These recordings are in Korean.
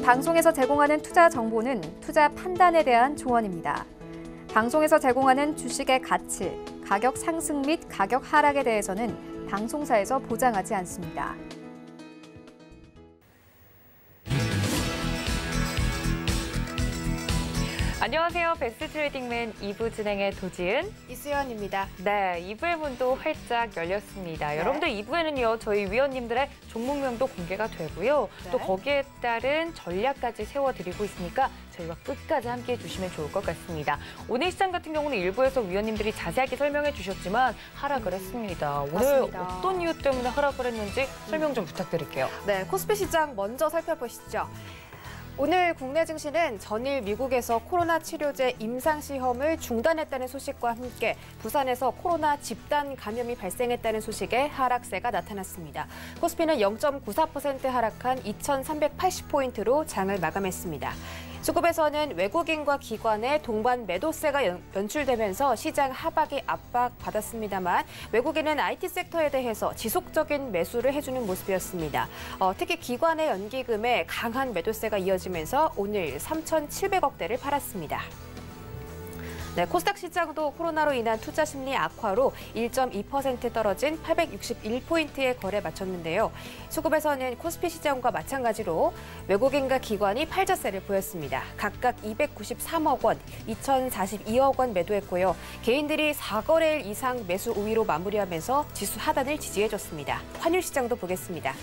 방송에서 제공하는 투자 정보는 투자 판단에 대한 조언입니다. 방송에서 제공하는 주식의 가치, 가격 상승 및 가격 하락에 대해서는 방송사에서 보장하지 않습니다. 안녕하세요. 베스트 트레이딩맨 2부 진행의 도지은, 이수연입니다. 네, 2부의 문도 활짝 열렸습니다. 네. 여러분들 2부에는요, 저희 위원님들의 종목명도 공개가 되고요. 네. 또 거기에 따른 전략까지 세워드리고 있으니까 저희와 끝까지 함께해 주시면 좋을 것 같습니다. 오늘 시장 같은 경우는 일부에서 위원님들이 자세하게 설명해 주셨지만 하락을 했습니다. 오늘 맞습니다. 어떤 이유 때문에 하락을 했는지 설명 좀 부탁드릴게요. 네, 코스피 시장 먼저 살펴보시죠. 오늘 국내 증시는 전일 미국에서 코로나 치료제 임상시험을 중단했다는 소식과 함께 부산에서 코로나 집단 감염이 발생했다는 소식에 하락세가 나타났습니다. 코스피는 0.94% 하락한 2,380포인트로 장을 마감했습니다. 수급에서는 외국인과 기관의 동반 매도세가 연출되면서 시장 하락이 압박받았습니다만 외국인은 IT 섹터에 대해서 지속적인 매수를 해주는 모습이었습니다. 특히 기관의 연기금에 강한 매도세가 이어지면서 오늘 3,700억대를 팔았습니다. 네, 코스닥 시장도 코로나로 인한 투자 심리 악화로 1.2% 떨어진 861포인트의 거래 마쳤는데요. 수급에서는 코스피 시장과 마찬가지로 외국인과 기관이 팔자세를 보였습니다. 각각 293억 원, 2,042억 원 매도했고요. 개인들이 4거래일 이상 매수 우위로 마무리하면서 지수 하단을 지지해줬습니다. 환율 시장도 보겠습니다.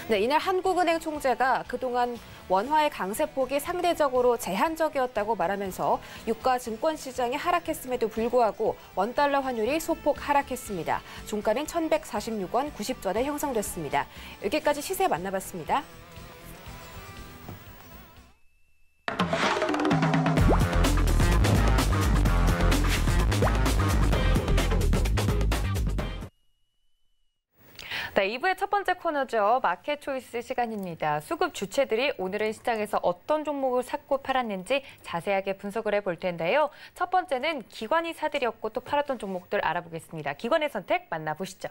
네, 이날 한국은행 총재가 그동안 원화의 강세폭이 상대적으로 제한적이었다고 말하면서 유가 증권 시장이 하락했음에도 불구하고 원달러 환율이 소폭 하락했습니다. 종가는 1,146원 90전에 형성됐습니다. 여기까지 시세 만나봤습니다. 네, 2부의 첫 번째 코너죠. 마켓 초이스 시간입니다. 수급 주체들이 오늘은 시장에서 어떤 종목을 샀고 팔았는지 자세하게 분석을 해볼 텐데요. 첫 번째는 기관이 사들였고 또 팔았던 종목들 알아보겠습니다. 기관의 선택 만나보시죠.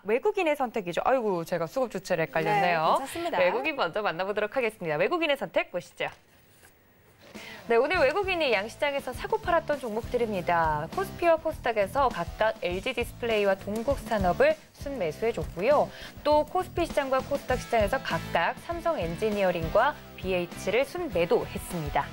외국인의 선택이죠. 아이고, 제가 수급 주체를 헷갈렸네요. 네, 괜찮습니다. 외국인 먼저 만나보도록 하겠습니다. 외국인의 선택 보시죠. 네, 오늘 외국인이 양시장에서 사고 팔았던 종목들입니다. 코스피와 코스닥에서 각각 LG디스플레이와 동국산업을 순매수해줬고요. 또 코스피 시장과 코스닥 시장에서 각각 삼성엔지니어링과 BH를 순매도했습니다.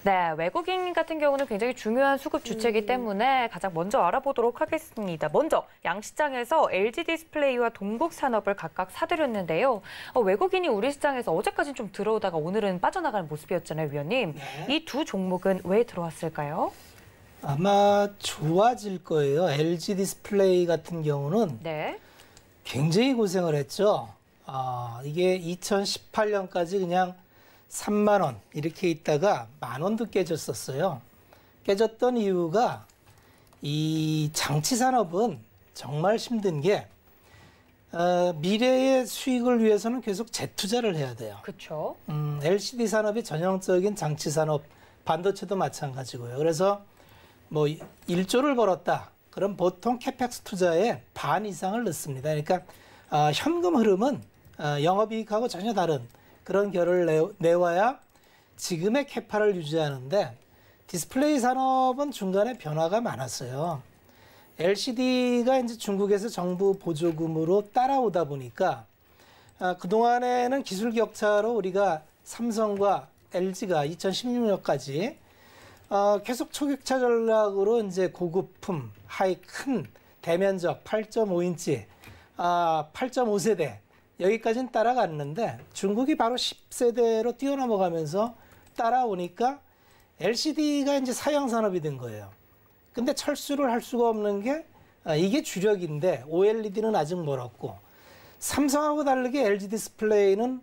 네, 외국인 같은 경우는 굉장히 중요한 수급 주체이기 때문에 가장 먼저 알아보도록 하겠습니다. 먼저 양시장에서 LG디스플레이와 동국산업을 각각 사들였는데요. 외국인이 우리 시장에서 어제까지는 좀 들어오다가 오늘은 빠져나가는 모습이었잖아요, 위원님. 네. 이 두 종목은 왜 들어왔을까요? 아마 좋아질 거예요. LG디스플레이 같은 경우는 네. 굉장히 고생을 했죠. 이게 2018년까지 그냥 3만 원 이렇게 있다가 10,000원도 깨졌었어요. 깨졌던 이유가 이 장치 산업은 정말 힘든 게 미래의 수익을 위해서는 계속 재투자를 해야 돼요. 그렇죠. LCD 산업이 전형적인 장치 산업, 반도체도 마찬가지고요. 그래서 뭐 1조를 벌었다. 그럼 보통 캐펙스 투자의 반 이상을 넣습니다. 그러니까 현금 흐름은 영업이익하고 전혀 다른 그런 결을 내와야 지금의 캐파를 유지하는데 디스플레이 산업은 중간에 변화가 많았어요. LCD가 이제 중국에서 정부 보조금으로 따라오다 보니까 그동안에는 기술 격차로 우리가 삼성과 LG가 2016년까지 계속 초격차 전략으로 이제 고급품, 큰 대면적 8.5인치, 8.5세대 여기까지는 따라갔는데 중국이 바로 10세대로 뛰어넘어가면서 따라오니까 LCD가 이제 사양 산업이 된 거예요. 근데 철수를 할 수가 없는 게 이게 주력인데 OLED는 아직 멀었고 삼성하고 다르게 LG 디스플레이는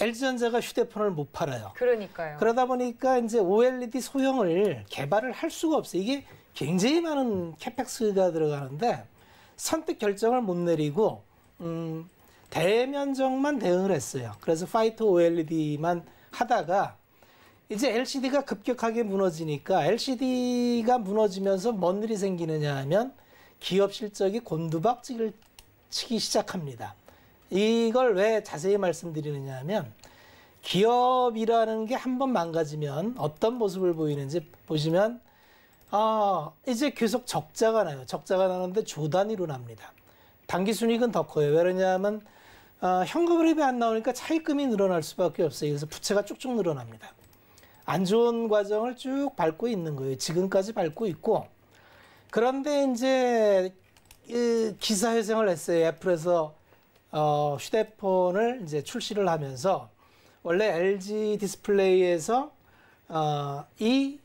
LG전자가 휴대폰을 못 팔아요. 그러니까요. 그러다 보니까 이제 OLED 소형을 개발을 할 수가 없어요. 이게 굉장히 많은 캐펙스가 들어가는데 선택 결정을 못 내리고 대면적만 대응을 했어요. 그래서 파이터 OLED만 하다가 이제 LCD가 급격하게 무너지니까 LCD가 무너지면서 뭔 일이 생기느냐 하면 기업 실적이 곤두박질 치기 시작합니다. 이걸 왜 자세히 말씀드리느냐 하면 기업이라는 게 한번 망가지면 어떤 모습을 보이는지 보시면 이제 계속 적자가 나요. 적자가 나는데 조 단위로 납니다. 당기순이익은 더 커요. 왜냐하면 현금흐름이 안 나오니까 차입금이 늘어날 수밖에 없어요. 그래서 부채가 쭉쭉 늘어납니다. 안 좋은 과정을 쭉 밟고 있는 거예요. 지금까지 밟고 있고. 그런데 이제 기사회생을 했어요. 애플에서 휴대폰을 이제 출시를 하면서 원래 LG 디스플레이에서 이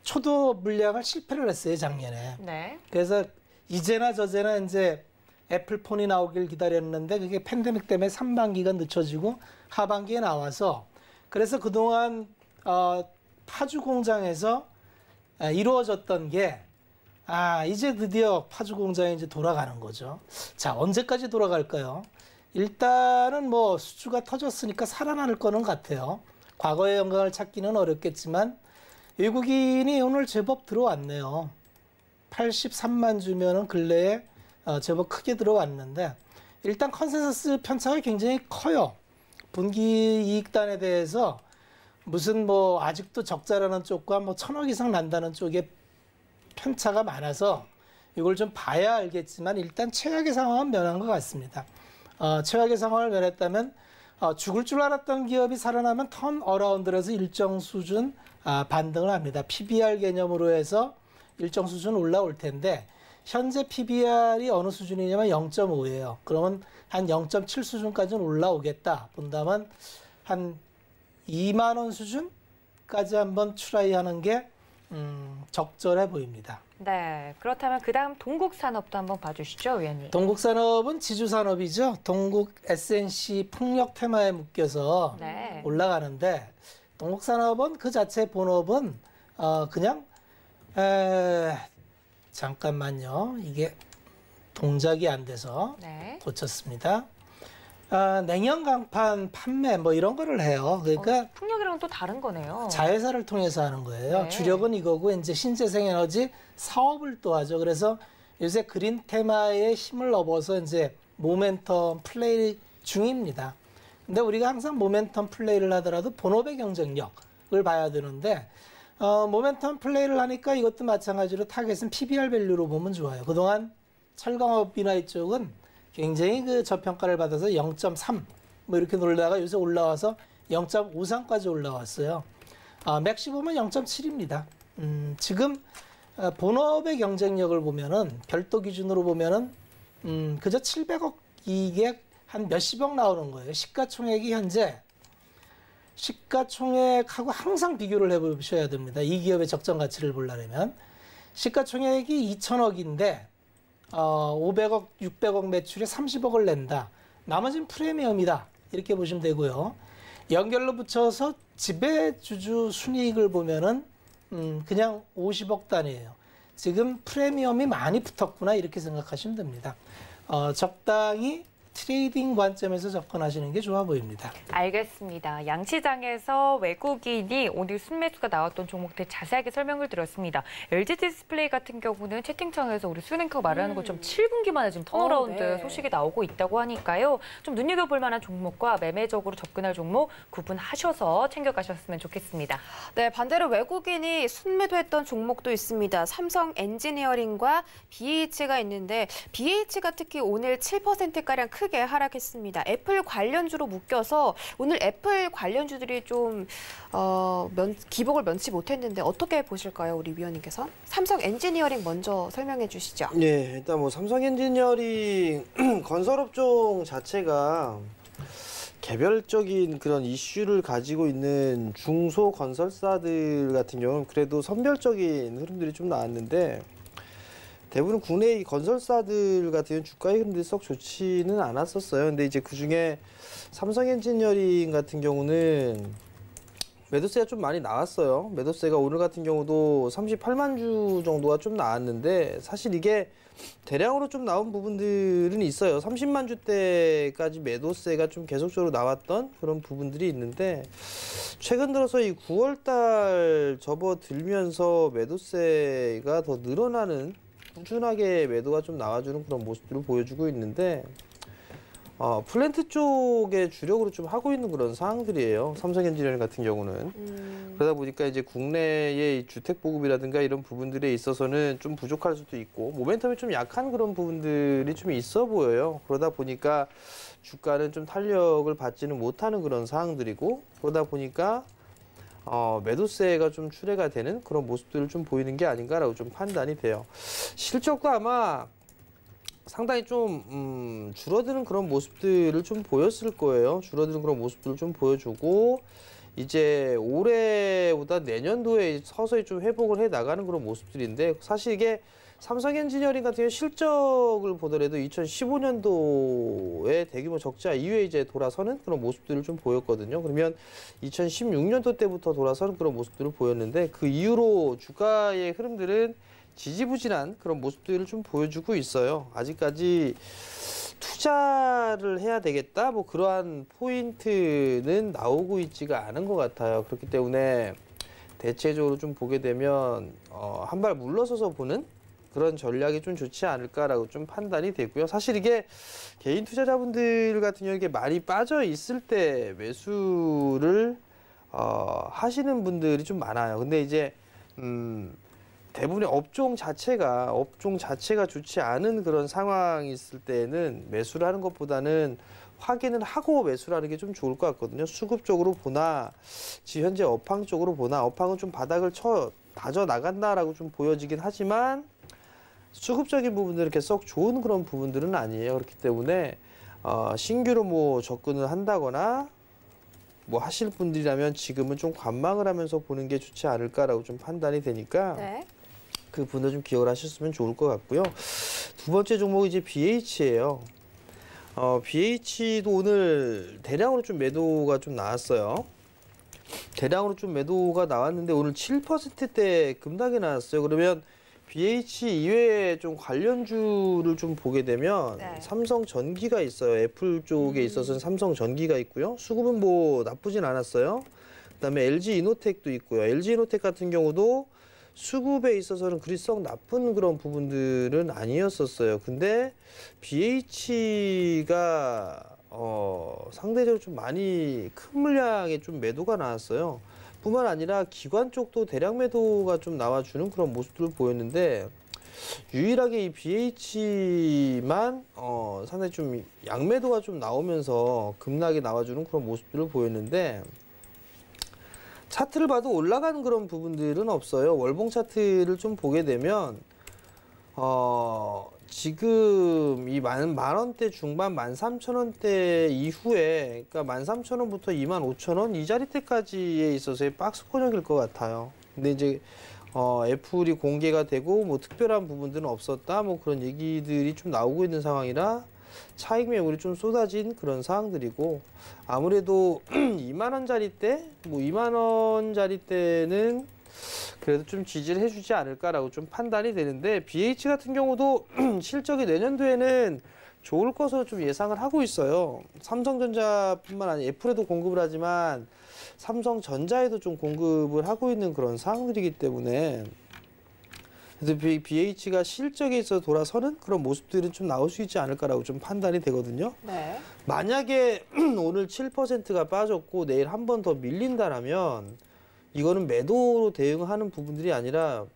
초도 물량을 실패를 했어요, 작년에. 네. 그래서 이제나 저제나 이제 애플폰이 나오길 기다렸는데 그게 팬데믹 때문에 상반기가 늦춰지고 하반기에 나와서 그래서 그동안 파주 공장에서 이루어졌던 게 이제 드디어 파주 공장에 이제 돌아가는 거죠. 자, 언제까지 돌아갈까요? 일단은 뭐 수주가 터졌으니까 살아날 거는 같아요. 과거의 영광을 찾기는 어렵겠지만 외국인이 오늘 제법 들어왔네요. 83만 주면은 근래에 제법 크게 들어왔는데 일단 컨센서스 편차가 굉장히 커요. 분기 이익단에 대해서 무슨 뭐 아직도 적자라는 쪽과 뭐 1,000억 이상 난다는 쪽에 편차가 많아서 이걸 좀 봐야 알겠지만 일단 최악의 상황은 면한 것 같습니다. 최악의 상황을 면했다면 죽을 줄 알았던 기업이 살아나면 턴 어라운드에서 일정 수준 반등을 합니다. PBR 개념으로 해서 일정 수준 올라올 텐데 현재 PBR이 어느 수준이냐면 0.5예요. 그러면 한 0.7 수준까지는 올라오겠다 본다면 한 2만 원 수준까지 한번 트라이하는 게 적절해 보입니다. 네, 그렇다면 그다음 동국산업도 한번 봐주시죠, 위원님. 동국산업은 지주산업이죠. 동국 SNC 풍력 테마에 묶여서 네. 올라가는데 동국산업은 그 자체 본업은 그냥 잠깐만요. 이게 동작이 안 돼서 네. 고쳤습니다. 냉형 강판 판매 뭐 이런 거를 해요. 그러니까 풍력이랑은 또 다른 거네요. 자회사를 통해서 하는 거예요. 네. 주력은 이거고 이제 신재생에너지 사업을 또 하죠. 그래서 요새 그린 테마에 힘을 얻어서 이제 모멘텀 플레이 중입니다. 근데 우리가 항상 모멘텀 플레이를 하더라도 본업의 경쟁력을 봐야 되는데 모멘텀 플레이를 하니까 이것도 마찬가지로 타겟은 PBR 밸류로 보면 좋아요. 그동안 철강업이나 이쪽은 굉장히 그 저평가를 받아서 0.3 뭐 이렇게 놀다가 요새 올라와서 0.53까지 올라왔어요. 맥시 보면 0.7입니다. 지금 본업의 경쟁력을 보면은 별도 기준으로 보면은 그저 700억 이익에 한 몇십억 나오는 거예요. 시가총액이 현재 시가총액하고 항상 비교를 해보셔야 됩니다. 이 기업의 적정 가치를 보려면 시가총액이 2천억인데 500억, 600억 매출에 30억을 낸다. 나머지는 프리미엄이다. 이렇게 보시면 되고요. 연결로 붙여서 지배주주 순이익을 보면은 그냥 50억 단위예요. 지금 프리미엄이 많이 붙었구나 이렇게 생각하시면 됩니다. 적당히 트레이딩 관점에서 접근하시는 게 좋아 보입니다. 알겠습니다. 양시장에서 외국인이 오늘 순매수가 나왔던 종목들 자세하게 설명을 드렸습니다. LG 디스플레이 같은 경우는 채팅창에서 우리 수은앵커가 말하는 것처럼 7분기 만에 지금 턴어라운드 네. 소식이 나오고 있다고 하니까요. 좀 눈여겨볼 만한 종목과 매매적으로 접근할 종목 구분하셔서 챙겨가셨으면 좋겠습니다. 네, 반대로 외국인이 순매도했던 종목도 있습니다. 삼성 엔지니어링과 BH가 있는데 BH가 특히 오늘 7%가량 크게 하락했습니다. 애플 관련주로 묶여서 오늘 애플 관련주들이 좀 기복을 면치 못했는데 어떻게 보실까요, 우리 위원님께서? 삼성 엔지니어링 먼저 설명해 주시죠. 예, 일단 뭐 삼성 엔지니어링 건설업종 자체가 개별적인 그런 이슈를 가지고 있는 중소 건설사들 같은 경우는 그래도 선별적인 흐름들이 좀 나왔는데 대부분 국내 이 건설사들 같은 경우는 주가의 흐름들이 썩 좋지는 않았었어요. 근데 이제 그 중에 삼성 엔지니어링 같은 경우는 매도세가 좀 많이 나왔어요. 매도세가 오늘 같은 경우도 38만 주 정도가 좀 나왔는데 사실 이게 대량으로 좀 나온 부분들은 있어요. 30만 주대까지 매도세가 좀 계속적으로 나왔던 그런 부분들이 있는데 최근 들어서 이 9월 달 접어들면서 매도세가 더 늘어나는 꾸준하게 매도가 좀 나와주는 그런 모습들을 보여주고 있는데 플랜트 쪽에 주력으로 좀 하고 있는 그런 상황들이에요. 삼성엔지니어링 같은 경우는. 그러다 보니까 이제 국내의 주택 보급이라든가 이런 부분들에 있어서는 좀 부족할 수도 있고 모멘텀이 좀 약한 그런 부분들이 좀 있어 보여요. 그러다 보니까 주가는 좀 탄력을 받지는 못하는 그런 상황들이고 그러다 보니까 매도세가 좀 출회가 되는 그런 모습들을 좀 보이는 게 아닌가라고 좀 판단이 돼요. 실적도 아마 상당히 좀 줄어드는 그런 모습들을 좀 보였을 거예요. 줄어드는 그런 모습들을 좀 보여주고 이제 올해보다 내년도에 서서히 좀 회복을 해 나가는 그런 모습들인데 사실 이게 삼성엔지니어링 같은 경우 실적을 보더라도 2015년도에 대규모 적자 이후에 이제 돌아서는 그런 모습들을 좀 보였거든요. 그러면 2016년도 때부터 돌아서는 그런 모습들을 보였는데 그 이후로 주가의 흐름들은 지지부진한 그런 모습들을 좀 보여주고 있어요. 아직까지 투자를 해야 되겠다 뭐 그러한 포인트는 나오고 있지가 않은 것 같아요. 그렇기 때문에 대체적으로 좀 보게 되면 한 발 물러서서 보는 그런 전략이 좀 좋지 않을까라고 좀 판단이 되고요. 사실 이게 개인 투자자분들 같은 경우에 많이 빠져 있을 때 매수를 하시는 분들이 좀 많아요. 근데 이제 대부분의 업종 자체가 좋지 않은 그런 상황이 있을 때는 매수를 하는 것보다는 확인을 하고 매수를 하는 게 좀 좋을 것 같거든요. 수급 쪽으로 보나 지금 현재 업황 쪽으로 보나 업황은 좀 바닥을 다져 나간다라고 좀 보여지긴 하지만 수급적인 부분들은 이렇게 썩 좋은 그런 부분들은 아니에요. 그렇기 때문에 신규로 뭐 접근을 한다거나 뭐 하실 분들이라면 지금은 좀 관망을 하면서 보는 게 좋지 않을까라고 좀 판단이 되니까 네. 그 분들 좀 기억을 하셨으면 좋을 것 같고요. 두 번째 종목이 이제 BH예요. BH도 오늘 대량으로 좀 매도가 좀 나왔어요. 대량으로 좀 매도가 나왔는데 오늘 7%대 급락이 나왔어요. 그러면 BH 이외에 좀 관련주를 좀 보게 되면 네. 삼성전기가 있어요. 애플 쪽에 있어서는 삼성전기가 있고요. 수급은 뭐 나쁘진 않았어요. 그다음에 LG이노텍도 있고요. LG이노텍 같은 경우도 수급에 있어서는 그리 썩 나쁜 그런 부분들은 아니었었어요. 근데 BH가 상대적으로 좀 많이 큰 물량의 좀 매도가 나왔어요. 뿐만 아니라 기관 쪽도 대량 매도가 좀 나와주는 그런 모습들을 보였는데 유일하게 이 BH만 상당히 좀 양매도가 좀 나오면서 급락이 나와주는 그런 모습들을 보였는데 차트를 봐도 올라가는 그런 부분들은 없어요. 월봉 차트를 좀 보게 되면 지금 이 만 원대 중반 13,000원대 이후에 그러니까 13,000원부터 25,000원 이 자리대까지에 있어서의 박스권역일 것 같아요. 근데 이제 애플이 공개가 되고 뭐 특별한 부분들은 없었다 뭐 그런 얘기들이 좀 나오고 있는 상황이라 차익 매물이 좀 쏟아진 그런 상황들이고 아무래도 2만 원짜리대 뭐 2만 원짜리대는 그래도 좀 지지를 해주지 않을까라고 좀 판단이 되는데 BH 같은 경우도 실적이 내년도에는 좋을 것으로 좀 예상을 하고 있어요. 삼성전자뿐만 아니라 애플에도 공급을 하지만 삼성전자에도 좀 공급을 하고 있는 그런 상황들이기 때문에 그래서 BH가 실적에 있어서 돌아서는 그런 모습들은 좀 나올 수 있지 않을까라고 좀 판단이 되거든요. 네. 만약에 오늘 7%가 빠졌고 내일 한 번 더 밀린다라면 이거는 매도로 대응하는 부분들이 아니라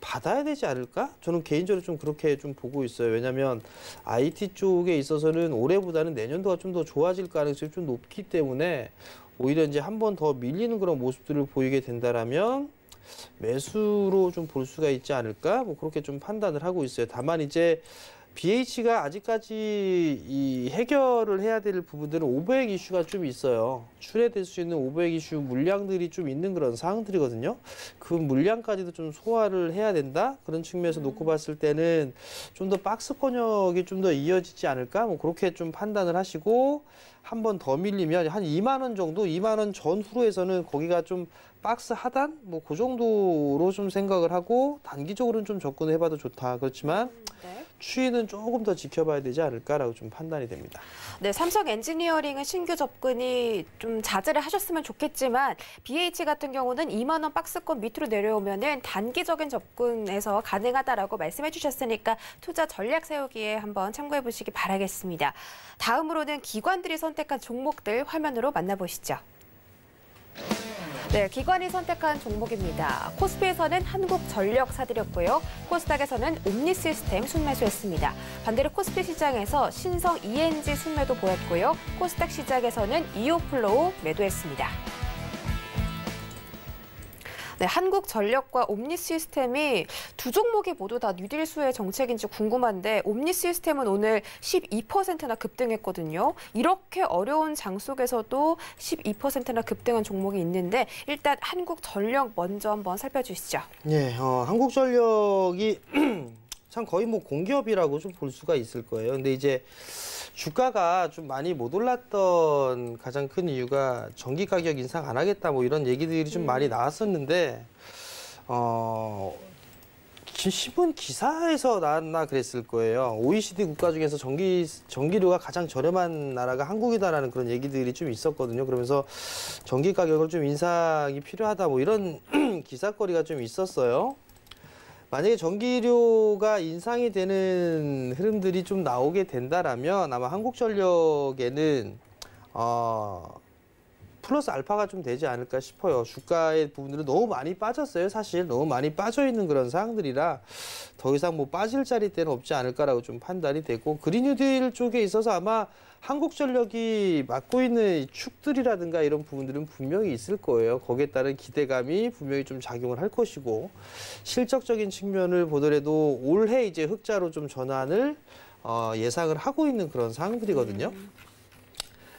받아야 되지 않을까? 저는 개인적으로 좀 그렇게 좀 보고 있어요. 왜냐하면 IT 쪽에 있어서는 올해보다는 내년도가 좀 더 좋아질 가능성이 좀 높기 때문에 오히려 이제 한 번 더 밀리는 그런 모습들을 보이게 된다라면 매수로 좀 볼 수가 있지 않을까? 뭐 그렇게 좀 판단을 하고 있어요. 다만 이제 BH가 아직까지 이 해결을 해야 될 부분들은 오버액 이슈가 좀 있어요. 출회될 수 있는 오버액 이슈 물량들이 좀 있는 그런 상황들이거든요. 그 물량까지도 좀 소화를 해야 된다. 그런 측면에서 놓고 봤을 때는 좀 더 박스권역이 좀 더 이어지지 않을까? 뭐 그렇게 좀 판단을 하시고 한 번 더 밀리면 한 2만 원 정도, 2만 원 전후로에서는 거기가 좀 박스 하단 뭐 그 정도로 좀 생각을 하고 단기적으로는 좀 접근을 해봐도 좋다. 그렇지만 네. 추이는 조금 더 지켜봐야 되지 않을까라고 좀 판단이 됩니다. 네, 삼성 엔지니어링은 신규 접근이 좀 자제를 하셨으면 좋겠지만 BH 같은 경우는 2만 원 박스권 밑으로 내려오면은 단기적인 접근에서 가능하다라고 말씀해 주셨으니까 투자 전략 세우기에 한번 참고해 보시기 바라겠습니다. 다음으로는 기관들이 선택한 종목들 화면으로 만나보시죠. 네, 기관이 선택한 종목입니다. 코스피에서는 한국전력 사들였고요. 코스닥에서는 옴니시스템 순매수했습니다. 반대로 코스피 시장에서 신성 ENG 순매도 보였고요. 코스닥 시장에서는 이오플로우 매도했습니다. 네, 한국전력과 옴니시스템이 두 종목이 모두 다 뉴딜수의 정책인지 궁금한데 옴니시스템은 오늘 12%나 급등했거든요. 이렇게 어려운 장 속에서도 12%나 급등한 종목이 있는데 일단 한국전력 먼저 한번 살펴주시죠. 네, 한국전력이 참 거의 뭐 공기업이라고 좀 볼 수가 있을 거예요. 근데 이제 주가가 좀 많이 못 올랐던 가장 큰 이유가 전기 가격 인상 안 하겠다 뭐 이런 얘기들이 좀 많이 나왔었는데 신문 기사에서 나왔나 그랬을 거예요. OECD 국가 중에서 전기료가 가장 저렴한 나라가 한국이다라는 그런 얘기들이 좀 있었거든요. 그러면서 전기 가격을 좀 인상이 필요하다 뭐 이런 기사거리가 좀 있었어요. 만약에 전기료가 인상이 되는 흐름들이 좀 나오게 된다라면 아마 한국전력에는 플러스 알파가 좀 되지 않을까 싶어요. 주가의 부분들은 너무 많이 빠졌어요. 사실 너무 많이 빠져 있는 그런 상황들이라 더 이상 뭐 빠질 자리대는 없지 않을까라고 좀 판단이 되고 그린뉴딜 쪽에 있어서 아마 한국전력이 맡고 있는 축들이라든가 이런 부분들은 분명히 있을 거예요. 거기에 따른 기대감이 분명히 좀 작용을 할 것이고 실적적인 측면을 보더라도 올해 이제 흑자로 좀 전환을 예상을 하고 있는 그런 상황들이거든요.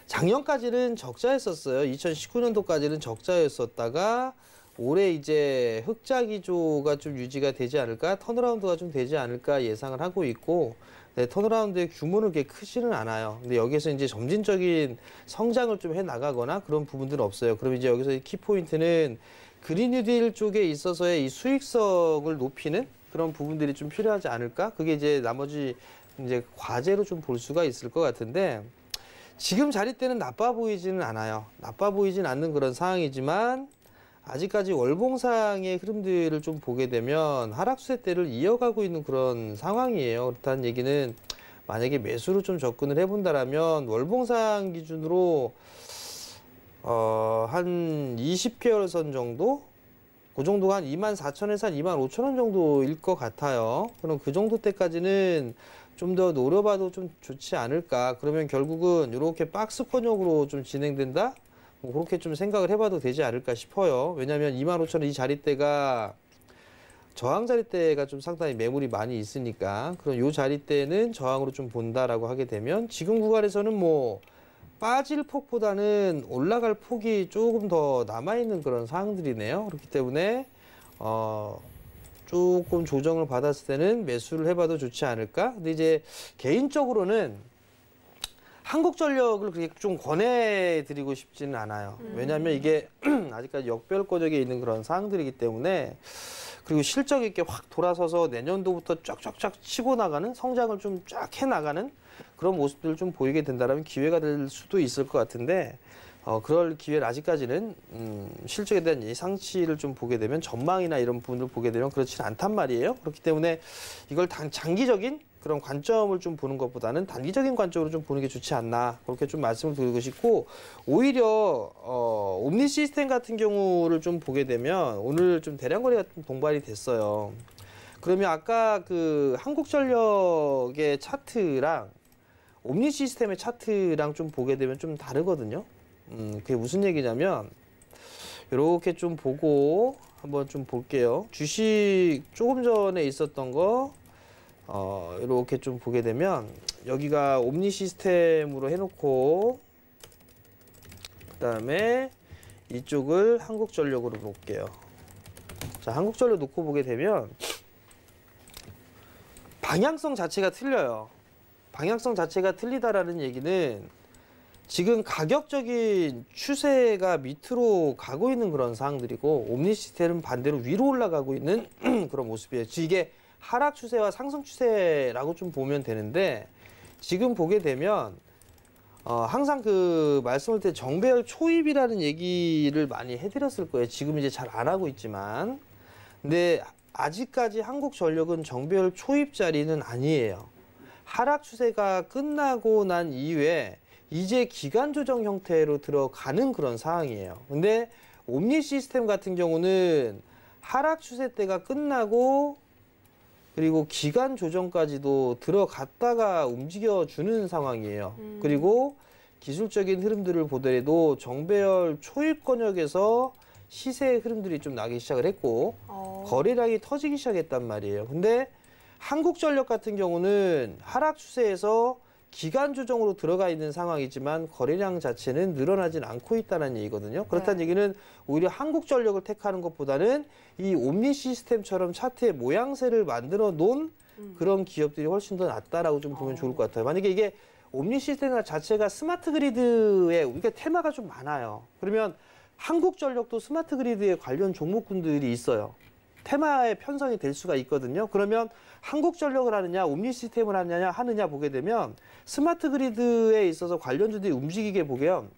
작년까지는 적자였었어요. 2019년도까지는 적자였었다가 올해 이제 흑자 기조가 좀 유지가 되지 않을까, 턴어라운드가 좀 되지 않을까 예상을 하고 있고, 네, 턴어라운드의 규모는 그렇게 크지는 않아요. 근데 여기서 이제 점진적인 성장을 좀 해 나가거나 그런 부분들은 없어요. 그럼 이제 여기서 키포인트는 그린뉴딜 쪽에 있어서의 이 수익성을 높이는 그런 부분들이 좀 필요하지 않을까? 그게 이제 나머지 이제 과제로 좀 볼 수가 있을 것 같은데, 지금 자리대는 나빠 보이지는 않아요. 나빠 보이진 않는 그런 상황이지만 아직까지 월봉상의 흐름들을 좀 보게 되면 하락세대를 이어가고 있는 그런 상황이에요. 그렇다는 얘기는 만약에 매수로 좀 접근을 해본다라면 월봉상 기준으로 한 20개월선 정도? 그 정도가 한 24,000원에서 한 25,000원 정도일 것 같아요. 그럼 그 정도 때까지는 좀 더 노려봐도 좀 좋지 않을까. 그러면 결국은 이렇게 박스권역으로 좀 진행된다? 뭐 그렇게 좀 생각을 해봐도 되지 않을까 싶어요. 왜냐하면 25,000원 이 자리대가 저항 자리대가 좀 상당히 매물이 많이 있으니까 그럼 이 자리대는 저항으로 좀 본다라고 하게 되면 지금 구간에서는 뭐 빠질 폭보다는 올라갈 폭이 조금 더 남아있는 그런 상황들이네요. 그렇기 때문에 조금 조정을 받았을 때는 매수를 해봐도 좋지 않을까? 근데 이제 개인적으로는 한국전력을 그렇게 좀 권해드리고 싶지는 않아요. 왜냐하면 이게 아직까지 역별거적에 있는 그런 상황들이기 때문에 그리고 실적이 이렇게 확 돌아서서 내년도부터 쫙쫙쫙 치고 나가는 성장을 좀 쫙 해나가는 그런 모습들을 좀 보이게 된다면 기회가 될 수도 있을 것 같은데 그럴 기회를 아직까지는 실적에 대한 예상치를 좀 보게 되면 전망이나 이런 부분을 보게 되면 그렇지는 않단 말이에요. 그렇기 때문에 이걸 장기적인 그런 관점을 좀 보는 것보다는 단기적인 관점으로 좀 보는 게 좋지 않나 그렇게 좀 말씀을 드리고 싶고 오히려 옴니시스템 같은 경우를 좀 보게 되면 오늘 좀 대량 거래가 동반이 됐어요. 그러면 아까 그 한국전력의 차트랑 옴니시스템의 차트랑 좀 보게 되면 좀 다르거든요. 그게 무슨 얘기냐면 이렇게 좀 보고 한번 좀 볼게요. 주식 조금 전에 있었던 거 이렇게 좀 보게 되면 여기가 옴니 시스템으로 해놓고 그다음에 이쪽을 한국전력으로 볼게요. 자, 한국전력 놓고 보게 되면 방향성 자체가 틀려요. 방향성 자체가 틀리다라는 얘기는 지금 가격적인 추세가 밑으로 가고 있는 그런 상황들이고 옴니 시스템은 반대로 위로 올라가고 있는 그런 모습이에요. 이게 하락 추세와 상승 추세라고 좀 보면 되는데 지금 보게 되면 항상 그 말씀을 때 정배열 초입이라는 얘기를 많이 해드렸을 거예요. 지금 이제 잘 안 하고 있지만. 근데 아직까지 한국전력은 정배열 초입 자리는 아니에요. 하락 추세가 끝나고 난 이후에 이제 기간 조정 형태로 들어가는 그런 상황이에요. 근데 옴니 시스템 같은 경우는 하락 추세 때가 끝나고 그리고 기간 조정까지도 들어갔다가 움직여주는 상황이에요. 그리고 기술적인 흐름들을 보더라도 정배열 초입 권역에서 시세의 흐름들이 좀 나기 시작을 했고 거래량이 터지기 시작했단 말이에요. 근데 한국전력 같은 경우는 하락 추세에서 기간 조정으로 들어가 있는 상황이지만 거래량 자체는 늘어나진 않고 있다는 얘기거든요. 그렇다는 얘기는 오히려 한국전력을 택하는 것보다는 이 옴니 시스템처럼 차트의 모양새를 만들어 놓은 그런 기업들이 훨씬 더 낫다라고 좀 보면 좋을 것 같아요. 만약에 이게 옴니 시스템 자체가 스마트 그리드에 우리가 테마가 좀 많아요. 그러면 한국전력도 스마트 그리드에 관련 종목군들이 있어요. 테마에 편성이 될 수가 있거든요. 그러면 한국전력을 하느냐, 옴니 시스템을 하느냐 보게 되면 스마트 그리드에 있어서 관련주들이 움직이게 보면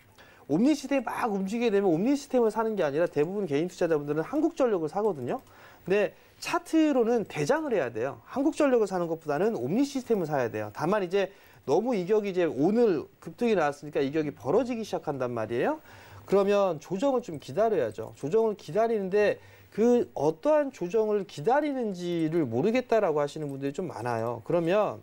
옴니 시스템이 막 움직이게 되면 옴니 시스템을 사는 게 아니라 대부분 개인 투자자분들은 한국전력을 사거든요. 근데 차트로는 대장을 해야 돼요. 한국전력을 사는 것보다는 옴니 시스템을 사야 돼요. 다만 이제 너무 이격이 이제 오늘 급등이 나왔으니까 이격이 벌어지기 시작한단 말이에요. 그러면 조정을 좀 기다려야죠. 조정을 기다리는데 그 어떠한 조정을 기다리는지를 모르겠다라고 하시는 분들이 좀 많아요. 그러면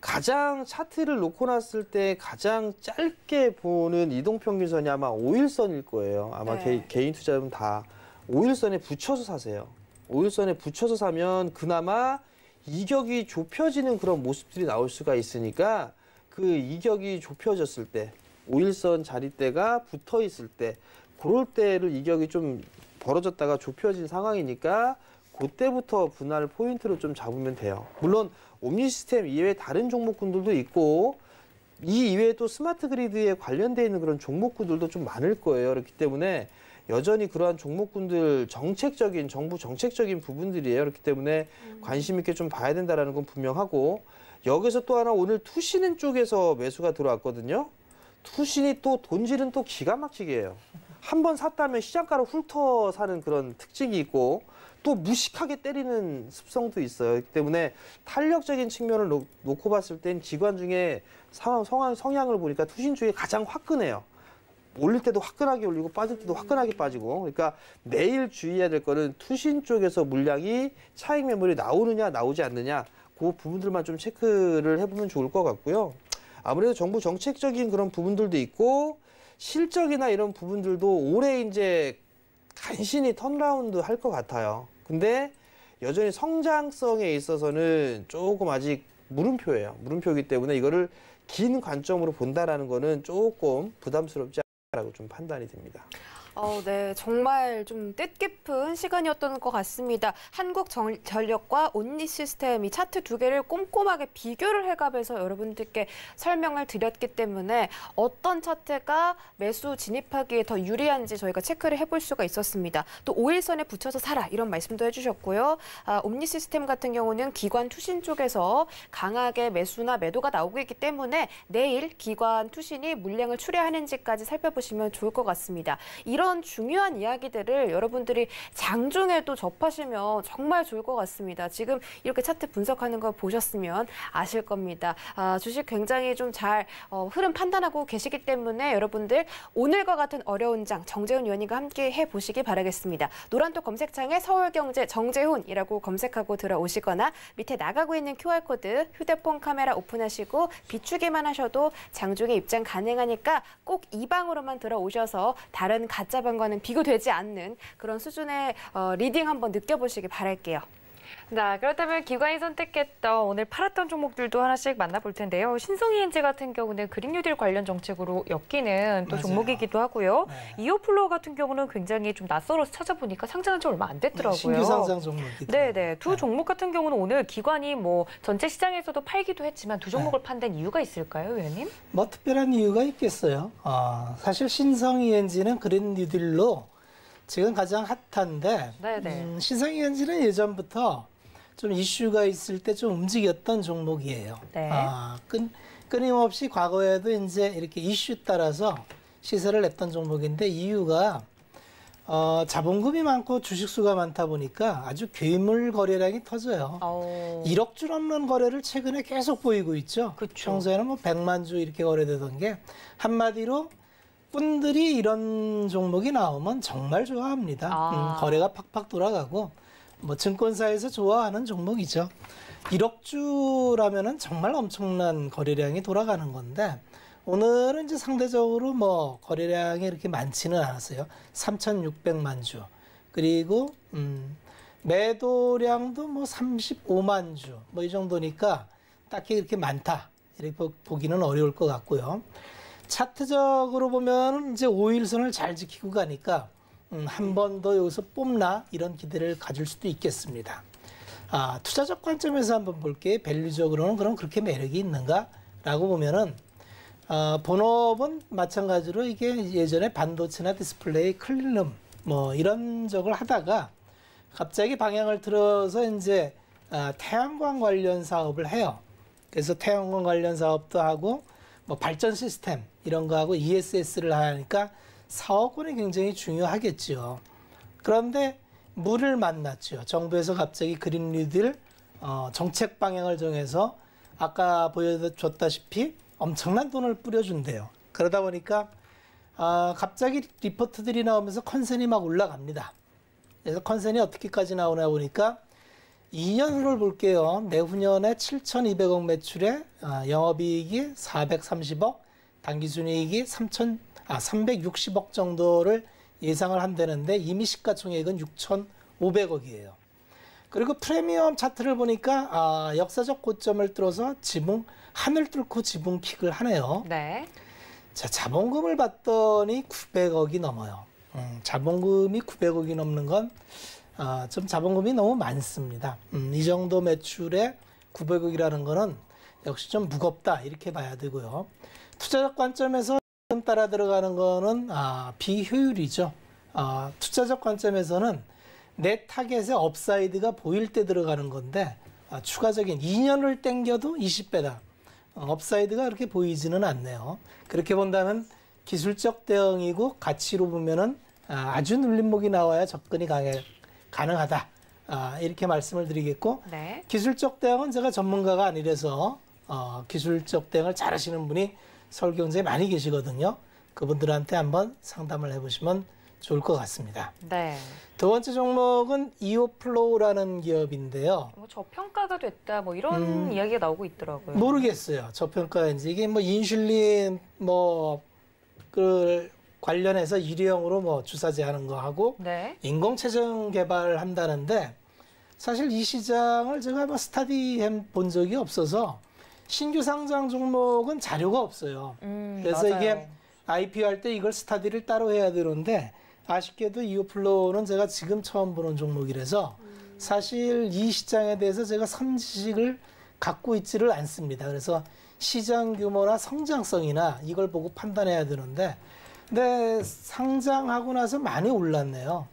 가장 차트를 놓고 났을 때 가장 짧게 보는 이동평균선이 아마 5일선일 거예요. 아마 개인 투자자분 다 5일선에 붙여서 사세요. 5일선에 붙여서 사면 그나마 이격이 좁혀지는 그런 모습들이 나올 수가 있으니까 그 이격이 좁혀졌을 때 5일선 자리대가 붙어 있을 때 그럴 때를 이격이 좀 벌어졌다가 좁혀진 상황이니까 그때부터 분할 포인트로 좀 잡으면 돼요. 물론 옴니 시스템 이외에 다른 종목군들도 있고 이 이외에 또 스마트 그리드에 관련되어 있는 그런 종목군들도 좀 많을 거예요. 그렇기 때문에 여전히 그러한 종목군들 정부 정책적인 부분들이에요. 그렇기 때문에 관심 있게 좀 봐야 된다는 건 분명하고 여기서 또 하나 오늘 투신은 쪽에서 매수가 들어왔거든요. 투신이 또 돈질은 또 기가 막히게 해요. 한번 샀다면 시장가로 훑어 사는 그런 특징이 있고 또 무식하게 때리는 습성도 있어요. 그렇기 때문에 탄력적인 측면을 놓고 봤을 땐 기관 중에 성향을 보니까 투신 쪽이 가장 화끈해요. 올릴 때도 화끈하게 올리고 빠질 때도 화끈하게 빠지고. 그러니까 매일 주의해야 될 거는 투신 쪽에서 물량이 차익 매물이 나오느냐 나오지 않느냐 그 부분들만 좀 체크를 해보면 좋을 것 같고요. 아무래도 정부 정책적인 그런 부분들도 있고 실적이나 이런 부분들도 올해 이제 간신히 턴라운드 할 것 같아요. 근데 여전히 성장성에 있어서는 조금 아직 물음표예요. 물음표이기 때문에 이거를 긴 관점으로 본다라는 거는 조금 부담스럽지 않다라고 좀 판단이 됩니다. 네, 정말 좀 뜻깊은 시간이었던 것 같습니다. 한국전력과 옴니 시스템 이 차트 두 개를 꼼꼼하게 비교를 해가면서 여러분들께 설명을 드렸기 때문에 어떤 차트가 매수 진입하기에 더 유리한지 저희가 체크를 해볼 수가 있었습니다. 또 5일선에 붙여서 사라 이런 말씀도 해주셨고요. 옴니 시스템 같은 경우는 기관 투신 쪽에서 강하게 매수나 매도가 나오고 있기 때문에 내일 기관 투신이 물량을 출회하는지까지 살펴보시면 좋을 것 같습니다. 이런 중요한 이야기들을 여러분들이 장중에도 접하시면 정말 좋을 것 같습니다. 지금 이렇게 차트 분석하는 거 보셨으면 아실 겁니다. 주식 굉장히 좀 잘 흐름 판단하고 계시기 때문에 여러분들 오늘과 같은 어려운 장 정재훈 위원님과 함께 해보시기 바라겠습니다. 노란톡 검색창에 서울경제 정재훈이라고 검색하고 들어오시거나 밑에 나가고 있는 QR코드 휴대폰 카메라 오픈하시고 비추기만 하셔도 장중에 입장 가능하니까 꼭 이 방으로만 들어오셔서 다른 가짜 방과는 비교되지 않는 그런 수준의 리딩 한번 느껴보시기 바랄게요. 자, 그렇다면 기관이 선택했던 오늘 팔았던 종목들도 하나씩 만나볼 텐데요. 신성이엔지 같은 경우는 그린 뉴딜 관련 정책으로 엮이는 또 맞아요. 종목이기도 하고요. 네. 이오플로어 같은 경우는 굉장히 좀 낯설어서 찾아보니까 상장한 지 얼마 안 됐더라고요. 신규 상장 종목이다. 네네. 두 종목 같은 경우는 오늘 기관이 뭐 전체 시장에서도 팔기도 했지만 두 종목을 판단 이유가 있을까요, 위원님? 뭐 특별한 이유가 있겠어요. 사실 신성이엔지는 그린 뉴딜로 지금 가장 핫한데 네네. 신성이엔지는 예전부터 좀 이슈가 있을 때 좀 움직였던 종목이에요. 네. 끊임없이 과거에도 이제 이렇게 이슈 따라서 시세를 냈던 종목인데 이유가 자본금이 많고 주식수가 많다 보니까 아주 괴물 거래량이 터져요. 1억 주 넘는 거래를 최근에 계속 보이고 있죠. 그쵸. 평소에는 뭐 100만 주 이렇게 거래되던 게 한마디로 분들이 이런 종목이 나오면 정말 좋아합니다. 거래가 팍팍 돌아가고 뭐 증권사에서 좋아하는 종목이죠. 1억 주라면은 정말 엄청난 거래량이 돌아가는 건데 오늘은 이제 상대적으로 뭐 거래량이 이렇게 많지는 않았어요. 3,600만 주. 그리고 매도량도 뭐 35만 주. 뭐 이 정도니까 딱히 이렇게 많다. 이렇게 보기는 어려울 것 같고요. 차트적으로 보면 이제 5일선을 잘 지키고 가니까 한 번 더 여기서 뽑나 이런 기대를 가질 수도 있겠습니다. 투자적 관점에서 한번 볼게요. 밸류적으로는 그럼 그렇게 매력이 있는가라고 보면은 본업은 마찬가지로 이게 예전에 반도체나 디스플레이, 클린룸 뭐 이런 적을 하다가 갑자기 방향을 틀어서 이제 태양광 관련 사업을 해요. 그래서 태양광 관련 사업도 하고 뭐 발전 시스템 이런 거 하고 ESS를 하니까 사업권이 굉장히 중요하겠죠. 그런데 물을 만났죠. 정부에서 갑자기 그린 뉴딜 정책 방향을 정해서 아까 보여줬다시피 엄청난 돈을 뿌려준대요. 그러다 보니까 갑자기 리포트들이 나오면서 컨센이 막 올라갑니다. 그래서 컨센이 어떻게까지 나오나 보니까 2년 후를 볼게요. 내후년에 7,200억 매출에 영업이익이 430억, 당기순이익이 360억 정도를 예상을 한다는데 이미 시가총액은 6,500억이에요. 그리고 프리미엄 차트를 보니까 역사적 고점을 뚫어서 하늘 뚫고 지붕픽을 하네요. 네. 자, 자본금을 봤더니 900억이 넘어요. 자본금이 900억이 넘는 건 좀 자본금이 너무 많습니다. 이 정도 매출에 900억이라는 거는 역시 좀 무겁다 이렇게 봐야 되고요. 투자적 관점에서 따라 들어가는 거는 비효율이죠. 투자적 관점에서는 내 타겟의 업사이드가 보일 때 들어가는 건데 추가적인 2년을 땡겨도 20배다. 업사이드가 그렇게 보이지는 않네요. 그렇게 본다면 기술적 대응이고 가치로 보면은 아주 눌림목이 나와야 접근이 가능하다. 이렇게 말씀을 드리겠고 네. 기술적 대응은 제가 전문가가 아니라서 기술적 대응을 잘하시는 분이 서울경제에 많이 계시거든요. 그분들한테 한번 상담을 해보시면 좋을 것 같습니다. 네. 두 번째 종목은 이오플로우라는 기업인데요. 뭐 저평가가 됐다 뭐 이런 이야기가 나오고 있더라고요. 모르겠어요. 저평가인지. 이게 뭐 인슐린 그 관련해서 일회용으로 뭐 주사제 하는 거 하고 네. 인공체정 개발한다는데 사실 이 시장을 제가 뭐 스타디해 본 적이 없어서 신규 상장 종목은 자료가 없어요. 그래서 맞아요. 이게 IPO 할 때 이걸 스타디를 따로 해야 되는데 아쉽게도 이오플로우는 제가 지금 처음 보는 종목이라서 사실 이 시장에 대해서 제가 선지식을 갖고 있지를 않습니다. 그래서 시장 규모나 성장성이나 이걸 보고 판단해야 되는데 근데 상장하고 나서 많이 올랐네요.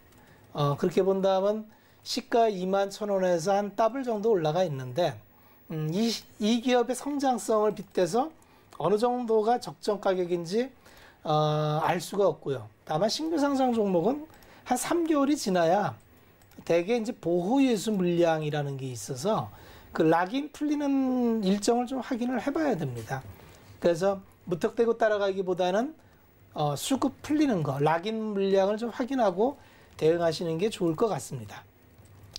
그렇게 본다면 시가 21,000원에서 한 더블 정도 올라가 있는데 이 기업의 성장성을 빗대서 어느 정도가 적정 가격인지 알 수가 없고요. 다만 신규 상장 종목은 한 3개월이 지나야 대개 이제 보호예수 물량이라는 게 있어서 그 락인 풀리는 일정을 좀 확인을 해봐야 됩니다. 그래서 무턱대고 따라가기보다는 수급 풀리는 거, 락인 물량을 좀 확인하고 대응하시는 게 좋을 것 같습니다.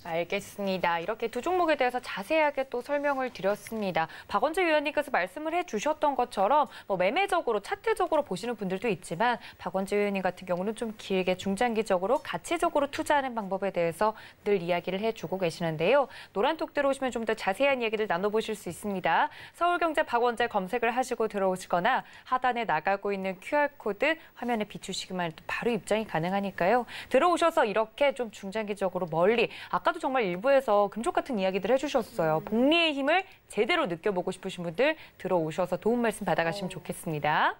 알겠습니다. 이렇게 두 종목에 대해서 자세하게 또 설명을 드렸습니다. 박원재 위원님께서 말씀을 해주셨던 것처럼 뭐 매매적으로, 차트적으로 보시는 분들도 있지만 박원재 위원님 같은 경우는 좀 길게 중장기적으로 가치적으로 투자하는 방법에 대해서 늘 이야기를 해주고 계시는데요. 노란톡 들어오시면 좀 더 자세한 이야기를 나눠보실 수 있습니다. 서울경제 박원재 검색을 하시고 들어오시거나 하단에 나가고 있는 QR코드 화면에 비추시기만 해도 바로 입장이 가능하니까요. 들어오셔서 이렇게 좀 중장기적으로 멀리, 아까도 정말 일부에서 금쪽 같은 이야기들 해주셨어요. 복리의 힘을 제대로 느껴보고 싶으신 분들 들어오셔서 도움 말씀 받아가시면 좋겠습니다.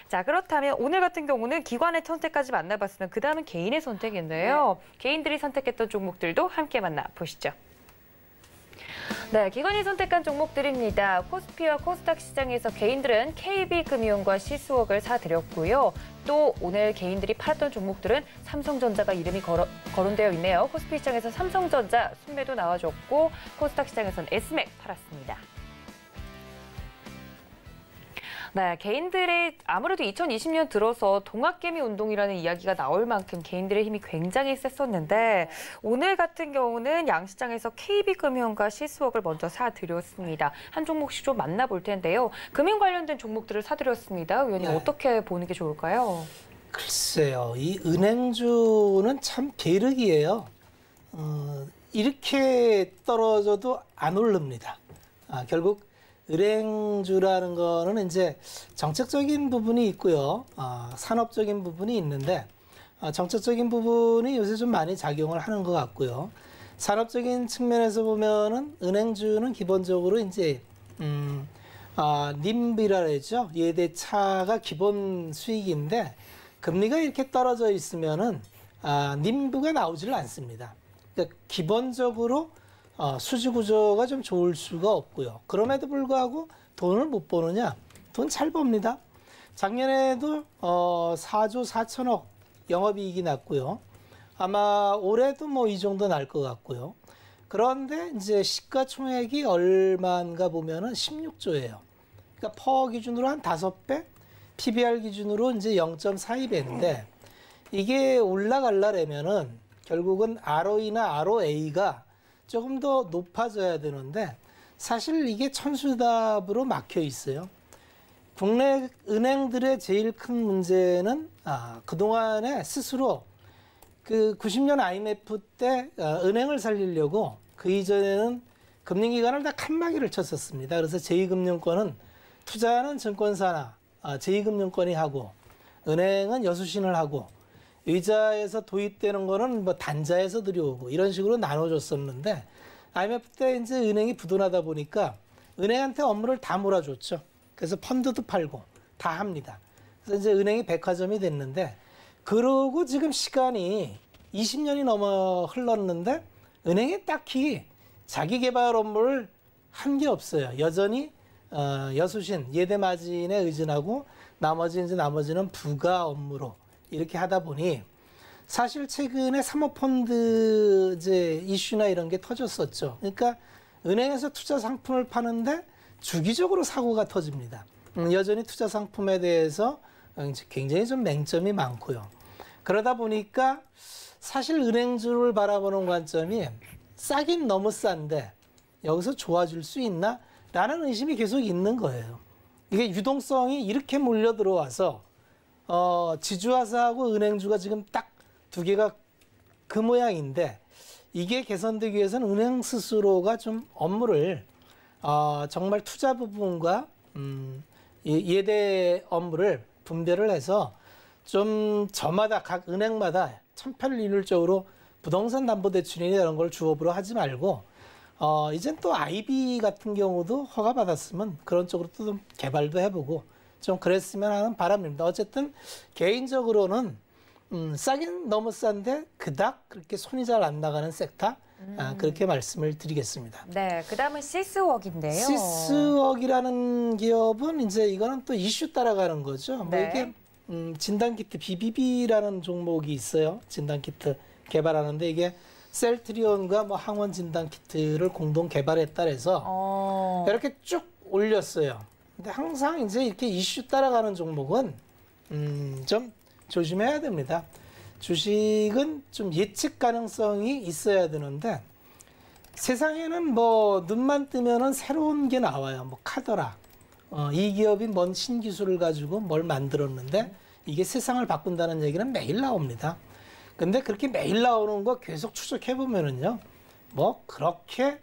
자, 그렇다면 오늘 같은 경우는 기관의 선택까지 만나봤으면 그 다음은 개인의 선택인데요. 개인들이 선택했던 종목들도 함께 만나보시죠. 네, 기관이 선택한 종목들입니다. 코스피와 코스닥 시장에서 개인들은 KB금융과 시스웍을 사들였고요. 또 오늘 개인들이 팔았던 종목들은 삼성전자가 이름이 거론되어 있네요. 코스피 시장에서 삼성전자 순매도 나와줬고 코스닥 시장에서는 S맥 팔았습니다. 네, 개인들의 아무래도 2020년 들어서 동학개미 운동이라는 이야기가 나올 만큼 개인들의 힘이 굉장히 셌었는데 오늘 같은 경우는 양시장에서 KB금융과 시스웍을 먼저 사들였습니다. 한 종목씩 좀 만나볼 텐데요. 금융 관련된 종목들을 사들였습니다. 의원님 어떻게 보는 게 좋을까요? 글쎄요. 이 은행주는 참 계륵이에요. 이렇게 떨어져도 안 오릅니다. 결국 은행주라는 거는 이제 정책적인 부분이 있고요. 산업적인 부분이 있는데 정책적인 부분이 요새 좀 많이 작용을 하는 것 같고요. 산업적인 측면에서 보면은 은행주는 기본적으로 이제 님비라 그러죠. 예대차가 기본 수익인데 금리가 이렇게 떨어져 있으면은 님비가 나오지를 않습니다. 그러니까 기본적으로 수지 구조가 좀 좋을 수가 없고요. 그럼에도 불구하고 돈을 못 버느냐? 돈 잘 법니다. 작년에도 4조 4천억 영업이익이 났고요. 아마 올해도 뭐 이 정도 날 것 같고요. 그런데 이제 시가총액이 얼마인가 보면은 16조예요. 그러니까 퍼 기준으로 한 5배, PBR 기준으로 이제 0.42배인데 이게 올라가려면은 결국은 ROE나 ROA가 조금 더 높아져야 되는데 사실 이게 천수답으로 막혀 있어요. 국내 은행들의 제일 큰 문제는 그동안에 스스로 그 90년 IMF 때 은행을 살리려고 그 이전에는 금융기관을 다 칸막이를 쳤었습니다. 그래서 제2금융권은 투자하는 증권사나 제2금융권이 하고 은행은 여수신을 하고 의자에서 도입되는 거는 뭐 단자에서 들여오고 이런 식으로 나눠줬었는데 IMF 때 이제 은행이 부도나다 보니까 은행한테 업무를 다 몰아줬죠. 그래서 펀드도 팔고 다 합니다. 그래서 이제 은행이 백화점이 됐는데 그러고 지금 시간이 20년이 넘어 흘렀는데 은행이 딱히 자기 개발 업무를 한 게 없어요. 여전히 여수신 예대마진에 의존하고 나머지는 부가 업무로 이렇게 하다 보니 사실 최근에 사모펀드 이제 이슈나 이런 게 터졌었죠. 그러니까 은행에서 투자 상품을 파는데 주기적으로 사고가 터집니다. 여전히 투자 상품에 대해서 굉장히 좀 맹점이 많고요. 그러다 보니까 사실 은행주를 바라보는 관점이 싸긴 너무 싼데 여기서 좋아질 수 있나? 라는 의심이 계속 있는 거예요. 이게 유동성이 이렇게 몰려 들어와서 지주화사하고 은행주가 지금 딱 두 개가 그 모양인데 이게 개선되기 위해서는 은행 스스로가 좀 업무를 정말 투자 부분과 예대 업무를 분별을 해서 좀 저마다 각 은행마다 천편일률적으로 부동산 담보대출이나 이런 걸 주업으로 하지 말고 이젠 또 IB 같은 경우도 허가받았으면 그런 쪽으로 또 좀 개발도 해보고 좀 그랬으면 하는 바람입니다. 어쨌든 개인적으로는 싸긴 너무 싼데 그닥 그렇게 손이 잘 안 나가는 섹터 그렇게 말씀을 드리겠습니다. 네, 그다음은 시스웍인데요. 시스웍이라는 기업은 이제 이거는 또 이슈 따라가는 거죠. 뭐 이게 진단키트 BBB라는 종목이 있어요. 진단키트 개발하는데 이게 셀트리온과 뭐 항원 진단키트를 공동 개발했다 해서 이렇게 쭉 올렸어요. 근데 항상 이제 이렇게 이슈 따라가는 종목은 좀 조심해야 됩니다. 주식은 좀 예측 가능성이 있어야 되는데 세상에는 뭐 눈만 뜨면은 새로운 게 나와요. 뭐 카더라. 이 기업이 뭔 신기술을 가지고 뭘 만들었는데 이게 세상을 바꾼다는 얘기는 매일 나옵니다. 근데 그렇게 매일 나오는 거 계속 추적해 보면은요. 뭐 그렇게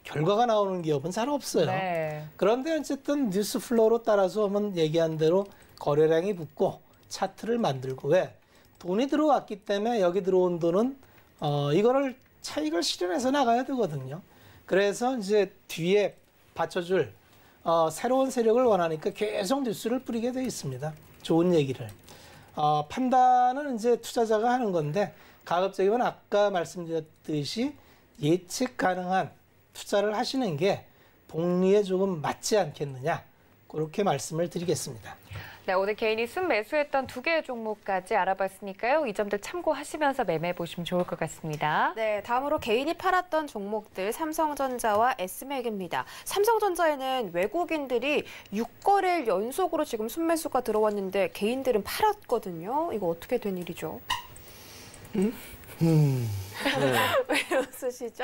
결과가 나오는 기업은 잘 없어요. 네. 그런데 어쨌든 뉴스 플로우로 따라서 한번 얘기한 대로 거래량이 붙고 차트를 만들고 왜? 돈이 들어왔기 때문에 여기 들어온 돈은 이거를 차익을 실현해서 나가야 되거든요. 그래서 이제 뒤에 받쳐줄 새로운 세력을 원하니까 계속 뉴스를 뿌리게 돼 있습니다. 좋은 얘기를. 판단은 이제 투자자가 하는 건데 가급적이면 아까 말씀드렸듯이 예측 가능한 투자를 하시는 게 복리에 조금 맞지 않겠느냐 그렇게 말씀을 드리겠습니다. 네, 오늘 개인이 순매수했던 2개의 종목까지 알아봤으니까요. 이 점들 참고하시면서 매매해 보시면 좋을 것 같습니다. 네, 다음으로 개인이 팔았던 종목들 삼성전자와 S맥입니다. 삼성전자에는 외국인들이 6거래일 연속으로 지금 순매수가 들어왔는데 개인들은 팔았거든요. 이거 어떻게 된 일이죠? 네. 왜 웃으시죠?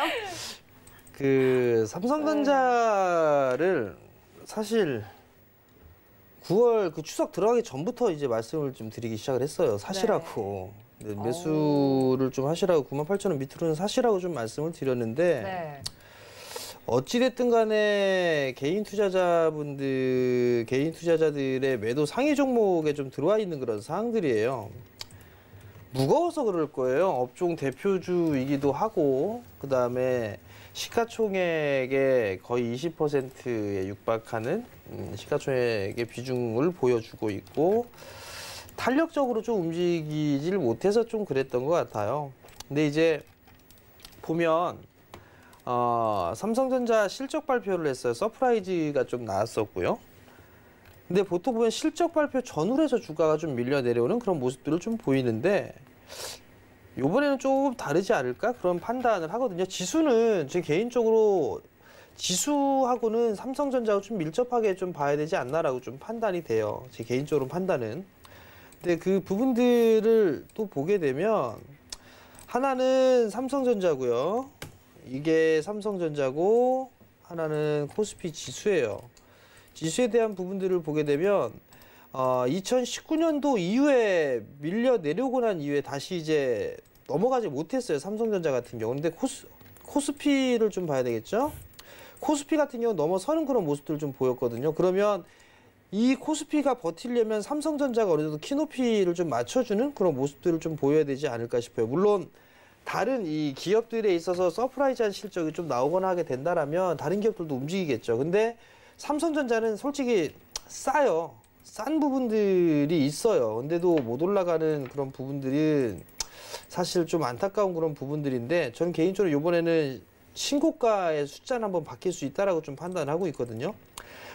그 삼성전자를 사실 9월 그 추석 들어가기 전부터 이제 말씀을 좀 드리기 시작을 했어요. 사시라고. 네, 매수를 좀 하시라고 98,000원 밑으로는 사시라고 좀 말씀을 드렸는데 네. 어찌됐든 간에 개인 투자자들의 매도 상위 종목에 좀 들어와 있는 그런 사항들이에요. 무거워서 그럴 거예요. 업종 대표주이기도 하고 그다음에 시가총액의 거의 20%에 육박하는 시가총액의 비중을 보여주고 있고 탄력적으로 좀 움직이질 못해서 좀 그랬던 것 같아요. 근데 이제 보면 삼성전자 실적 발표를 했어요. 서프라이즈가 좀 나왔었고요. 근데 보통 보면 실적 발표 전후로 해서 주가가 좀 밀려 내려오는 그런 모습들을 좀 보이는데 이번에는 조금 다르지 않을까 그런 판단을 하거든요. 지수는 제 개인적으로 지수하고는 삼성전자하고 좀 밀접하게 좀 봐야 되지 않나라고 좀 판단이 돼요. 제 개인적으로 판단은. 근데 그 부분들을 또 보게 되면 하나는 삼성전자고요. 이게 삼성전자고 하나는 코스피 지수예요. 지수에 대한 부분들을 보게 되면 2019년도 이후에 밀려 내려오고 난 이후에 다시 이제 넘어가지 못했어요. 삼성전자 같은 경우. 근데 코스피를 좀 봐야 되겠죠? 코스피 같은 경우 넘어서는 그런 모습들을 좀 보였거든요. 그러면 이 코스피가 버티려면 삼성전자가 어느 정도 키높이를 좀 맞춰주는 그런 모습들을 좀 보여야 되지 않을까 싶어요. 물론 다른 이 기업들에 있어서 서프라이즈한 실적이 좀 나오거나 하게 된다라면 다른 기업들도 움직이겠죠. 근데 삼성전자는 솔직히 싸요. 싼 부분들이 있어요. 근데도 못 올라가는 그런 부분들은 사실 좀 안타까운 그런 부분들인데 저는 개인적으로 이번에는 신고가의 숫자는 한번 바뀔 수 있다라고 좀 판단하고 있거든요.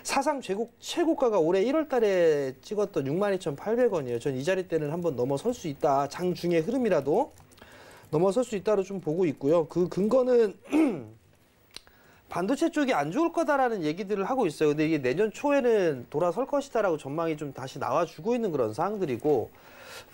사상 최고가가 올해 1월 달에 찍었던 62,800원이에요. 전 이 자리 때는 한번 넘어설 수 있다. 장중의 흐름이라도 넘어설 수 있다로 좀 보고 있고요. 그 근거는 반도체 쪽이 안 좋을 거다라는 얘기들을 하고 있어요. 근데 이게 내년 초에는 돌아설 것이다라고 전망이 좀 다시 나와주고 있는 그런 사항들이고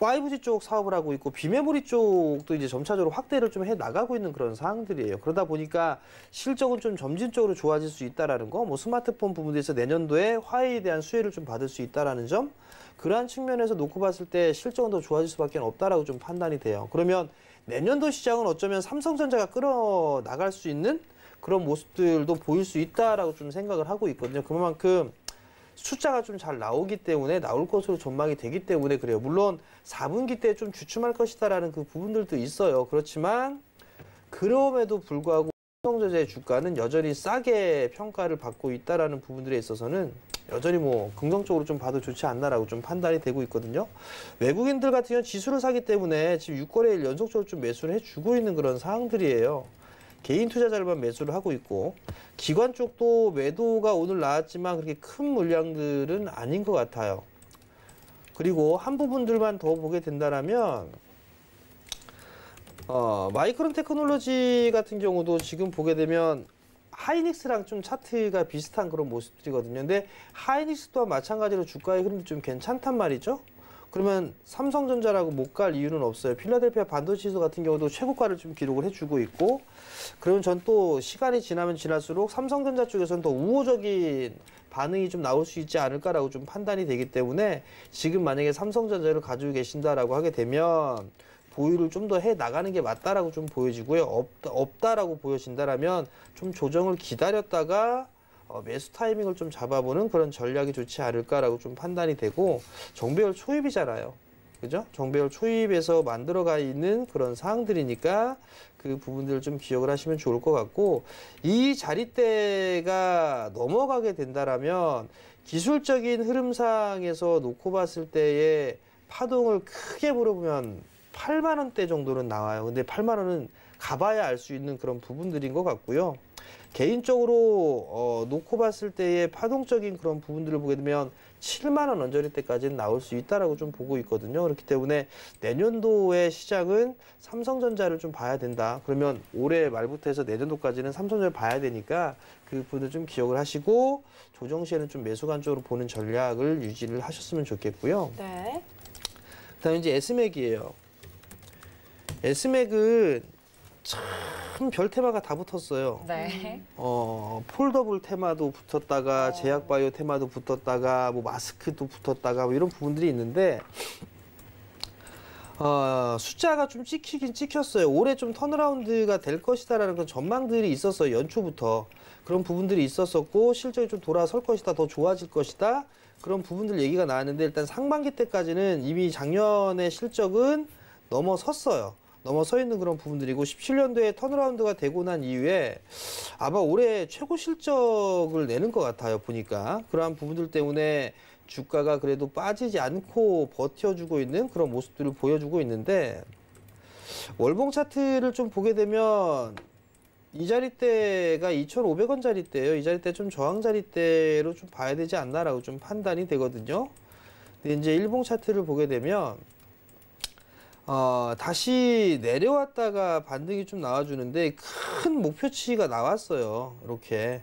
5G 쪽 사업을 하고 있고 비메모리 쪽도 이제 점차적으로 확대를 좀 해 나가고 있는 그런 사항들이에요. 그러다 보니까 실적은 좀 점진적으로 좋아질 수 있다라는 거, 뭐 스마트폰 부분에서 내년도에 화웨이에 대한 수혜를 좀 받을 수 있다라는 점, 그러한 측면에서 놓고 봤을 때 실적은 더 좋아질 수밖에 없다라고 좀 판단이 돼요. 그러면 내년도 시장은 어쩌면 삼성전자가 끌어 나갈 수 있는 그런 모습들도 보일 수 있다라고 좀 생각을 하고 있거든요. 그만큼 숫자가 좀 잘 나오기 때문에 나올 것으로 전망이 되기 때문에 그래요. 물론 4분기 때 좀 주춤할 것이다라는 그 부분들도 있어요. 그렇지만 그럼에도 불구하고 삼성전자의 주가는 여전히 싸게 평가를 받고 있다라는 부분들에 있어서는 여전히 뭐 긍정적으로 좀 봐도 좋지 않나라고 좀 판단이 되고 있거든요. 외국인들 같은 경우는 지수를 사기 때문에 지금 6거래일 연속적으로 좀 매수를 해주고 있는 그런 상황들이에요. 개인 투자자들만 매수를 하고 있고 기관 쪽도 매도가 오늘 나왔지만 그렇게 큰 물량들은 아닌 것 같아요. 그리고 한 부분들만 더 보게 된다면 마이크론 테크놀로지 같은 경우도 지금 보게 되면 하이닉스랑 좀 차트가 비슷한 그런 모습들이거든요. 근데 하이닉스 또한 마찬가지로 주가의 흐름이 좀 괜찮단 말이죠. 그러면 삼성전자라고 못 갈 이유는 없어요. 필라델피아 반도체지수 같은 경우도 최고가를 좀 기록을 해주고 있고, 그러면 전 또 시간이 지나면 지날수록 삼성전자 쪽에서는 더 우호적인 반응이 좀 나올 수 있지 않을까라고 좀 판단이 되기 때문에 지금 만약에 삼성전자를 가지고 계신다라고 하게 되면 보유를 좀 더 해 나가는 게 맞다라고 좀 보여지고요. 없다라고 보여진다라면 좀 조정을 기다렸다가 매수 타이밍을 좀 잡아보는 그런 전략이 좋지 않을까라고 좀 판단이 되고, 정배열 초입이잖아요. 그죠? 정배열 초입에서 만들어가 있는 그런 사항들이니까 그 부분들을 좀 기억을 하시면 좋을 것 같고, 이 자리대가 넘어가게 된다라면 기술적인 흐름상에서 놓고 봤을 때의 파동을 크게 물어보면 8만 원대 정도는 나와요. 근데 8만 원은 가봐야 알 수 있는 그런 부분들인 것 같고요. 개인적으로 놓고 봤을 때의 파동적인 그런 부분들을 보게 되면 7만 원 언저리대까지는 나올 수 있다라고 좀 보고 있거든요. 그렇기 때문에 내년도의 시장은 삼성전자를 좀 봐야 된다. 그러면 올해 말부터 해서 내년도까지는 삼성전자를 봐야 되니까 그 부분을 좀 기억을 하시고, 조정 시에는 좀 매수 관점으로 보는 전략을 유지를 하셨으면 좋겠고요. 네. 그다음에 이제 S맥이에요. S맥은 참 별 테마가 다 붙었어요. 네. 폴더블 테마도 붙었다가 제약바이오 테마도 붙었다가 뭐 마스크도 붙었다가 뭐 이런 부분들이 있는데, 숫자가 좀 찍히긴 찍혔어요. 올해 좀 턴어라운드가 될 것이다라는 그런 전망들이 있었어요. 연초부터 그런 부분들이 있었었고, 실적이 좀 돌아설 것이다, 더 좋아질 것이다, 그런 부분들 얘기가 나왔는데, 일단 상반기 때까지는 이미 작년의 실적은 넘어섰어요. 넘어서 있는 그런 부분들이고, 17년도에 턴어라운드가 되고 난 이후에 아마 올해 최고 실적을 내는 것 같아요, 보니까. 그러한 부분들 때문에 주가가 그래도 빠지지 않고 버텨주고 있는 그런 모습들을 보여주고 있는데, 월봉 차트를 좀 보게 되면 이 자리대가 2,500원 자리대예요. 이 자리대 좀 저항 자리대로 좀 봐야 되지 않나라고 좀 판단이 되거든요. 근데 이제 일봉 차트를 보게 되면 다시 내려왔다가 반등이 좀 나와주는데, 큰 목표치가 나왔어요. 이렇게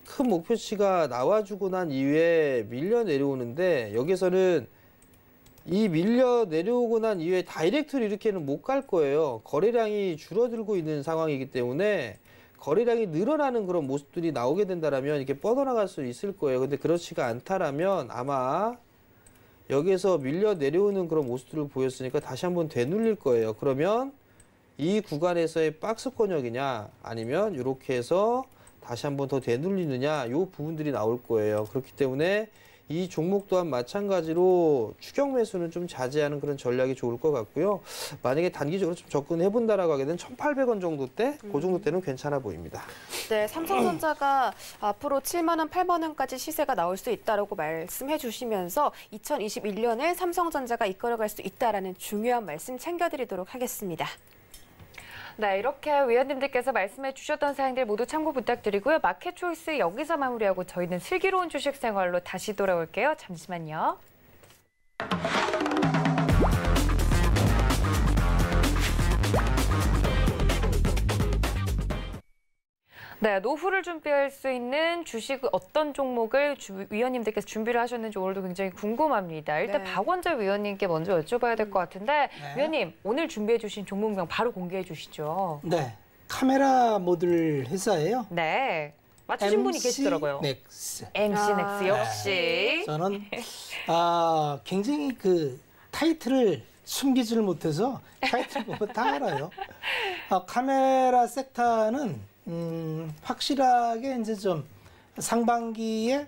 큰 목표치가 나와주고 난 이후에 밀려 내려오는데, 여기서는 이 밀려 내려오고 난 이후에 다이렉트로 이렇게는 못 갈 거예요. 거래량이 줄어들고 있는 상황이기 때문에 거래량이 늘어나는 그런 모습들이 나오게 된다라면 이렇게 뻗어나갈 수 있을 거예요. 근데 그렇지가 않다라면 아마 여기에서 밀려 내려오는 그런 모습들을 보였으니까 다시 한번 되눌릴 거예요. 그러면 이 구간에서의 박스 권역이냐, 아니면 이렇게 해서 다시 한번 더 되눌리느냐, 이 부분들이 나올 거예요. 그렇기 때문에 이 종목 또한 마찬가지로 추격 매수는 좀 자제하는 그런 전략이 좋을 것 같고요. 만약에 단기적으로 좀 접근해 본다라고 하게 되면 1,800원 정도 대, 그 정도 때는 괜찮아 보입니다. 네, 삼성전자가 앞으로 7만 원, 8만 원까지 시세가 나올 수 있다라고 말씀해 주시면서 2021년을 삼성전자가 이끌어갈 수 있다라는 중요한 말씀 챙겨드리도록 하겠습니다. 네, 이렇게 위원님들께서 말씀해 주셨던 사항들 모두 참고 부탁드리고요. 마켓 초이스 여기서 마무리하고 저희는 슬기로운 주식 생활로 다시 돌아올게요. 잠시만요. 네, 노후를 준비할 수 있는 주식 어떤 종목을 위원님들께서 준비를 하셨는지 오늘도 굉장히 궁금합니다. 일단 네. 박원재 위원님께 먼저 여쭤봐야 될 것 같은데, 네. 위원님 오늘 준비해 주신 종목명 바로 공개해 주시죠. 네, 카메라 모듈 회사예요. 네, 맞추신 분이 계시더라고요. 넥스. MC넥스 역시. 저는 굉장히 그 타이틀을 숨기지를 못해서 타이틀 보면 다 알아요. 카메라 섹터는 확실하게 이제 좀 상반기에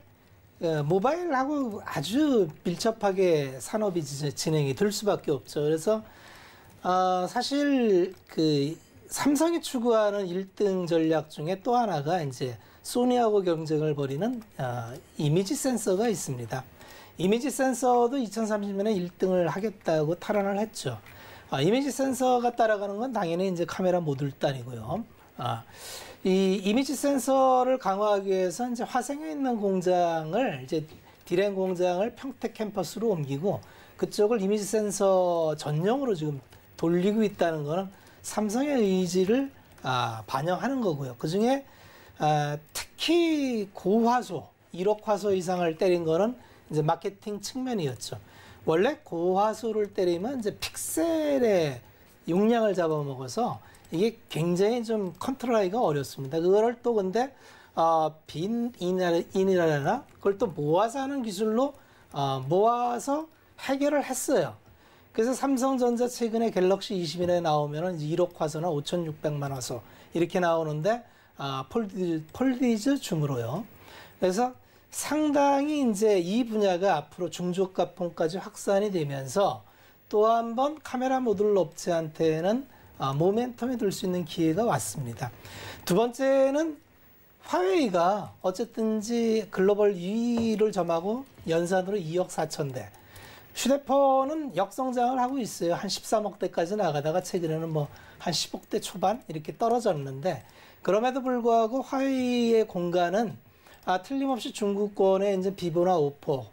모바일하고 아주 밀접하게 산업이 진행이 될 수밖에 없죠. 그래서 사실 그 삼성이 추구하는 1등 전략 중에 또 하나가 이제 소니하고 경쟁을 벌이는 이미지 센서가 있습니다. 이미지 센서도 2030년에 1등을 하겠다고 탈환을 했죠. 이미지 센서가 따라가는 건 당연히 이제 카메라 모듈 단이고요. 이 이미지 센서를 강화하기 위해서 이제 화성에 있는 공장을 이제 디램 공장을 평택 캠퍼스로 옮기고 그쪽을 이미지 센서 전용으로 지금 돌리고 있다는 거는 삼성의 의지를 반영하는 거고요. 그 중에 특히 고화소, 1억 화소 이상을 때린 거는 이제 마케팅 측면이었죠. 원래 고화소를 때리면 이제 픽셀의 용량을 잡아먹어서 이게 굉장히 좀 컨트롤하기가 어렵습니다. 그거를 또 근데 빈 인이라나 그걸 또 모아서 하는 기술로 모아서 해결을 했어요. 그래서 삼성전자 최근에 갤럭시 20인에 나오면은 1억 화소나 5,600만 화소 이렇게 나오는데 폴디즈 줌으로요. 그래서 상당히 이제 이 분야가 앞으로 중저가 폰까지 확산이 되면서 또 한 번 카메라 모듈 업체한테는 모멘텀이 될 수 있는 기회가 왔습니다. 두 번째는 화웨이가 어쨌든지 글로벌 2위를 점하고 연산으로 2억 4천 대. 휴대폰은 역성장을 하고 있어요. 한 13억대까지 나가다가 최근에는 뭐 한 10억대 초반 이렇게 떨어졌는데 그럼에도 불구하고 화웨이의 공간은 틀림없이 중국권의 이제 비보나 오포,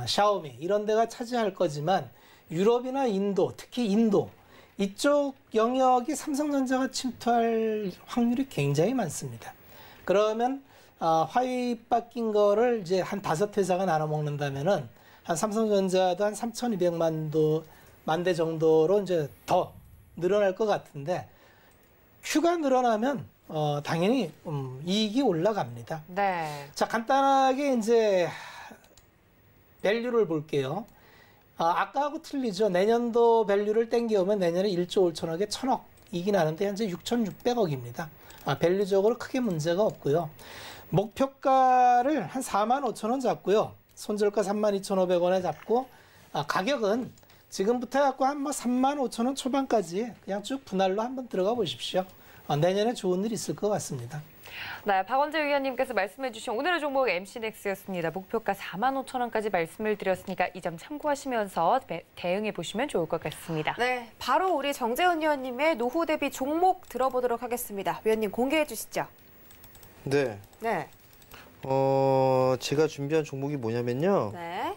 샤오미 이런 데가 차지할 거지만 유럽이나 인도, 특히 인도 이쪽 영역이 삼성전자가 침투할 확률이 굉장히 많습니다. 그러면 화웨이 바뀐 거를 이제 한 5회사가 나눠 먹는다면은 한 삼성전자도 한 3,200만 대 정도로 이제 더 늘어날 것 같은데 큐가 늘어나면 당연히 이익이 올라갑니다. 네. 자, 간단하게 이제 밸류를 볼게요. 아까하고 틀리죠. 내년도 밸류를 땡겨오면 내년에 1조 5천억에 1,000억 이익이 나는데 현재 6,600억입니다. 밸류적으로 크게 문제가 없고요. 목표가를 한 45,000원 잡고요. 손절가 32,500원에 잡고 가격은 지금부터 해갖고 한 35,000원 초반까지 그냥 쭉 분할로 한번 들어가 보십시오. 내년에 좋은 일 있을 것 같습니다. 네, 박원재 위원님께서 말씀해 주신 오늘의 종목 MC넥스였습니다. 목표가 45,000원까지 말씀을 드렸으니까 이 점 참고하시면서 대응해 보시면 좋을 것 같습니다. 네, 바로 우리 정재훈 위원님의 노후 대비 종목 들어보도록 하겠습니다. 위원님 공개해 주시죠. 네. 네. 제가 준비한 종목이 뭐냐면요. 네.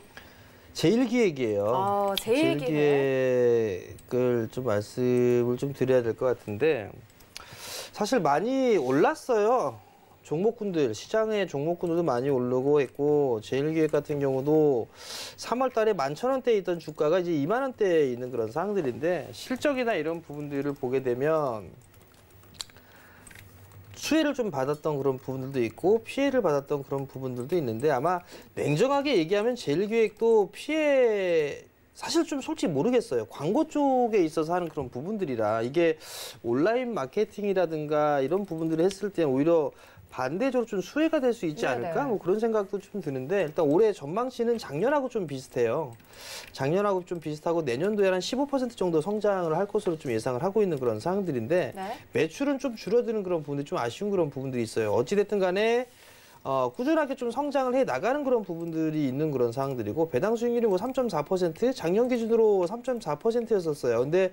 제일기획이에요. 제일기획을 좀 말씀을 좀 드려야 될 것 같은데 사실 많이 올랐어요. 종목군들, 시장의 종목군들도 많이 오르고 있고 제일기획 같은 경우도 3월 달에 11,000원대에 있던 주가가 이제 2만 원대에 있는 그런 상황들인데 실적이나 이런 부분들을 보게 되면 수혜를 좀 받았던 그런 부분들도 있고 피해를 받았던 그런 부분들도 있는데 아마 냉정하게 얘기하면 제일기획도 피해 사실 좀 솔직히 모르겠어요. 광고 쪽에 있어서 하는 그런 부분들이라 이게 온라인 마케팅이라든가 이런 부분들을 했을 때 오히려 반대적으로 좀 수혜가 될 수 있지 않을까? 뭐 그런 생각도 좀 드는데 일단 올해 전망치는 작년하고 좀 비슷해요. 작년하고 좀 비슷하고 내년도에 한 15% 정도 성장을 할 것으로 좀 예상을 하고 있는 그런 상황들인데 네. 매출은 좀 줄어드는 그런 부분들이 좀 아쉬운 그런 부분들이 있어요. 어찌됐든 간에 꾸준하게 좀 성장을 해 나가는 그런 부분들이 있는 그런 상황들이고 배당 수익률이 뭐 3.4% 작년 기준으로 3.4%였었어요. 근데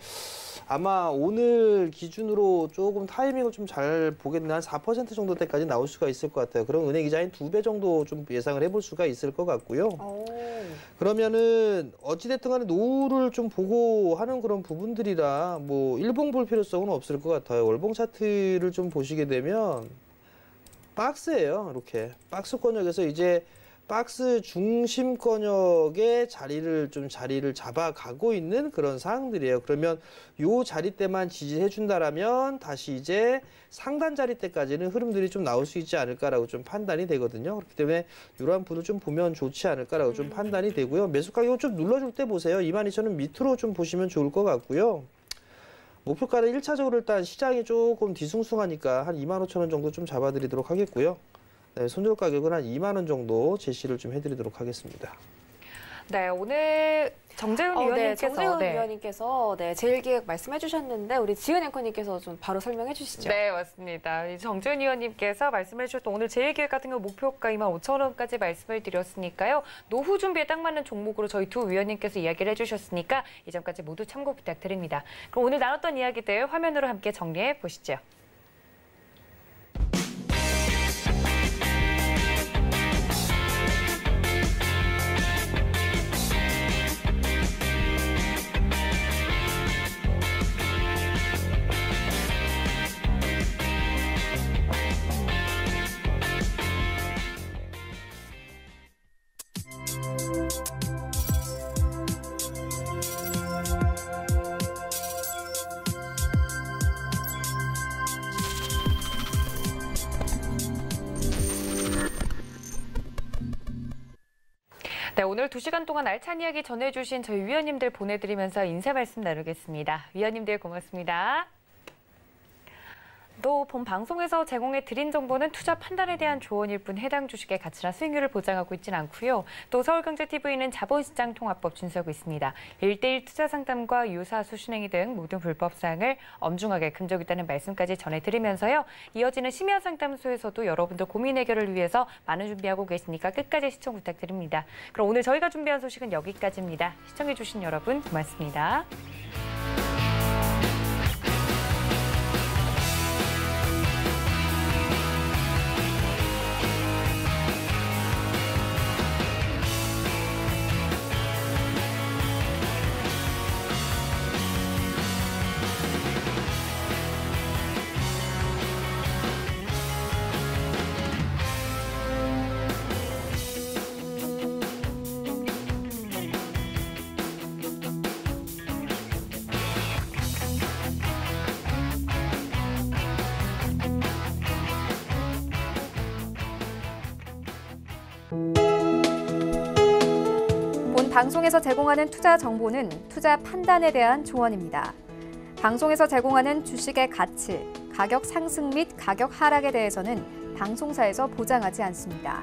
아마 오늘 기준으로 조금 타이밍을 좀 잘 보겠네 한 4% 정도 때까지 나올 수가 있을 것 같아요. 그럼 은행 이자인 2배 정도 좀 예상을 해볼 수가 있을 것 같고요. 그러면은 어찌됐든 간에 노후를 좀 보고 하는 그런 부분들이라 뭐 일봉 볼 필요성은 없을 것 같아요. 월봉 차트를 좀 보시게 되면 박스예요. 이렇게 박스 권역에서 이제 박스 중심 권역의 자리를 잡아가고 있는 그런 상황들이에요. 그러면 요 자리 때만 지지해 준다라면 다시 이제 상단 자리 때까지는 흐름들이 좀 나올 수 있지 않을까라고 좀 판단이 되거든요. 그렇기 때문에 이러한 부분을 좀 보면 좋지 않을까라고 좀 판단이 되고요. 매수 가격을 좀 눌러줄 때 보세요. 22,000원 밑으로 좀 보시면 좋을 것 같고요. 목표가는 1차적으로 일단 시장이 조금 뒤숭숭하니까 한 25,000원 정도 좀 잡아드리도록 하겠고요. 네, 손절 가격은 한 2만 원 정도 제시를 좀 해드리도록 하겠습니다. 네, 오늘 정재훈 위원님께서 정재훈 위원님께서 제일기획 말씀해 주셨는데 우리 지은 앵커님께서 좀 바로 설명해 주시죠. 네, 맞습니다. 정재훈 위원님께서 말씀해 주셨던 오늘 제일기획 같은 경우 목표가 25,000원까지 말씀을 드렸으니까요. 노후 준비에 딱 맞는 종목으로 저희 두 위원님께서 이야기를 해주셨으니까 이 점까지 모두 참고 부탁드립니다. 그럼 오늘 나눴던 이야기들 화면으로 함께 정리해 보시죠. 네, 오늘 2시간 동안 알찬 이야기 전해주신 저희 위원님들 보내드리면서 인사 말씀 나누겠습니다. 위원님들 고맙습니다. 또 본 방송에서 제공해 드린 정보는 투자 판단에 대한 조언일 뿐 해당 주식의 가치나 수익률을 보장하고 있지는 않고요. 또 서울경제TV는 자본시장 통합법 준수하고 있습니다. 1:1 투자 상담과 유사 수신행위 등 모든 불법 사항을 엄중하게 금지하겠다는 말씀까지 전해드리면서요. 이어지는 심야 상담소에서도 여러분들 고민 해결을 위해서 많은 준비하고 계시니까 끝까지 시청 부탁드립니다. 그럼 오늘 저희가 준비한 소식은 여기까지입니다. 시청해주신 여러분 고맙습니다. 본 방송에서 제공하는 투자 정보는 투자 판단에 대한 조언입니다. 방송에서 제공하는 주식의 가치, 가격 상승 및 가격 하락에 대해서는 방송사에서 보장하지 않습니다.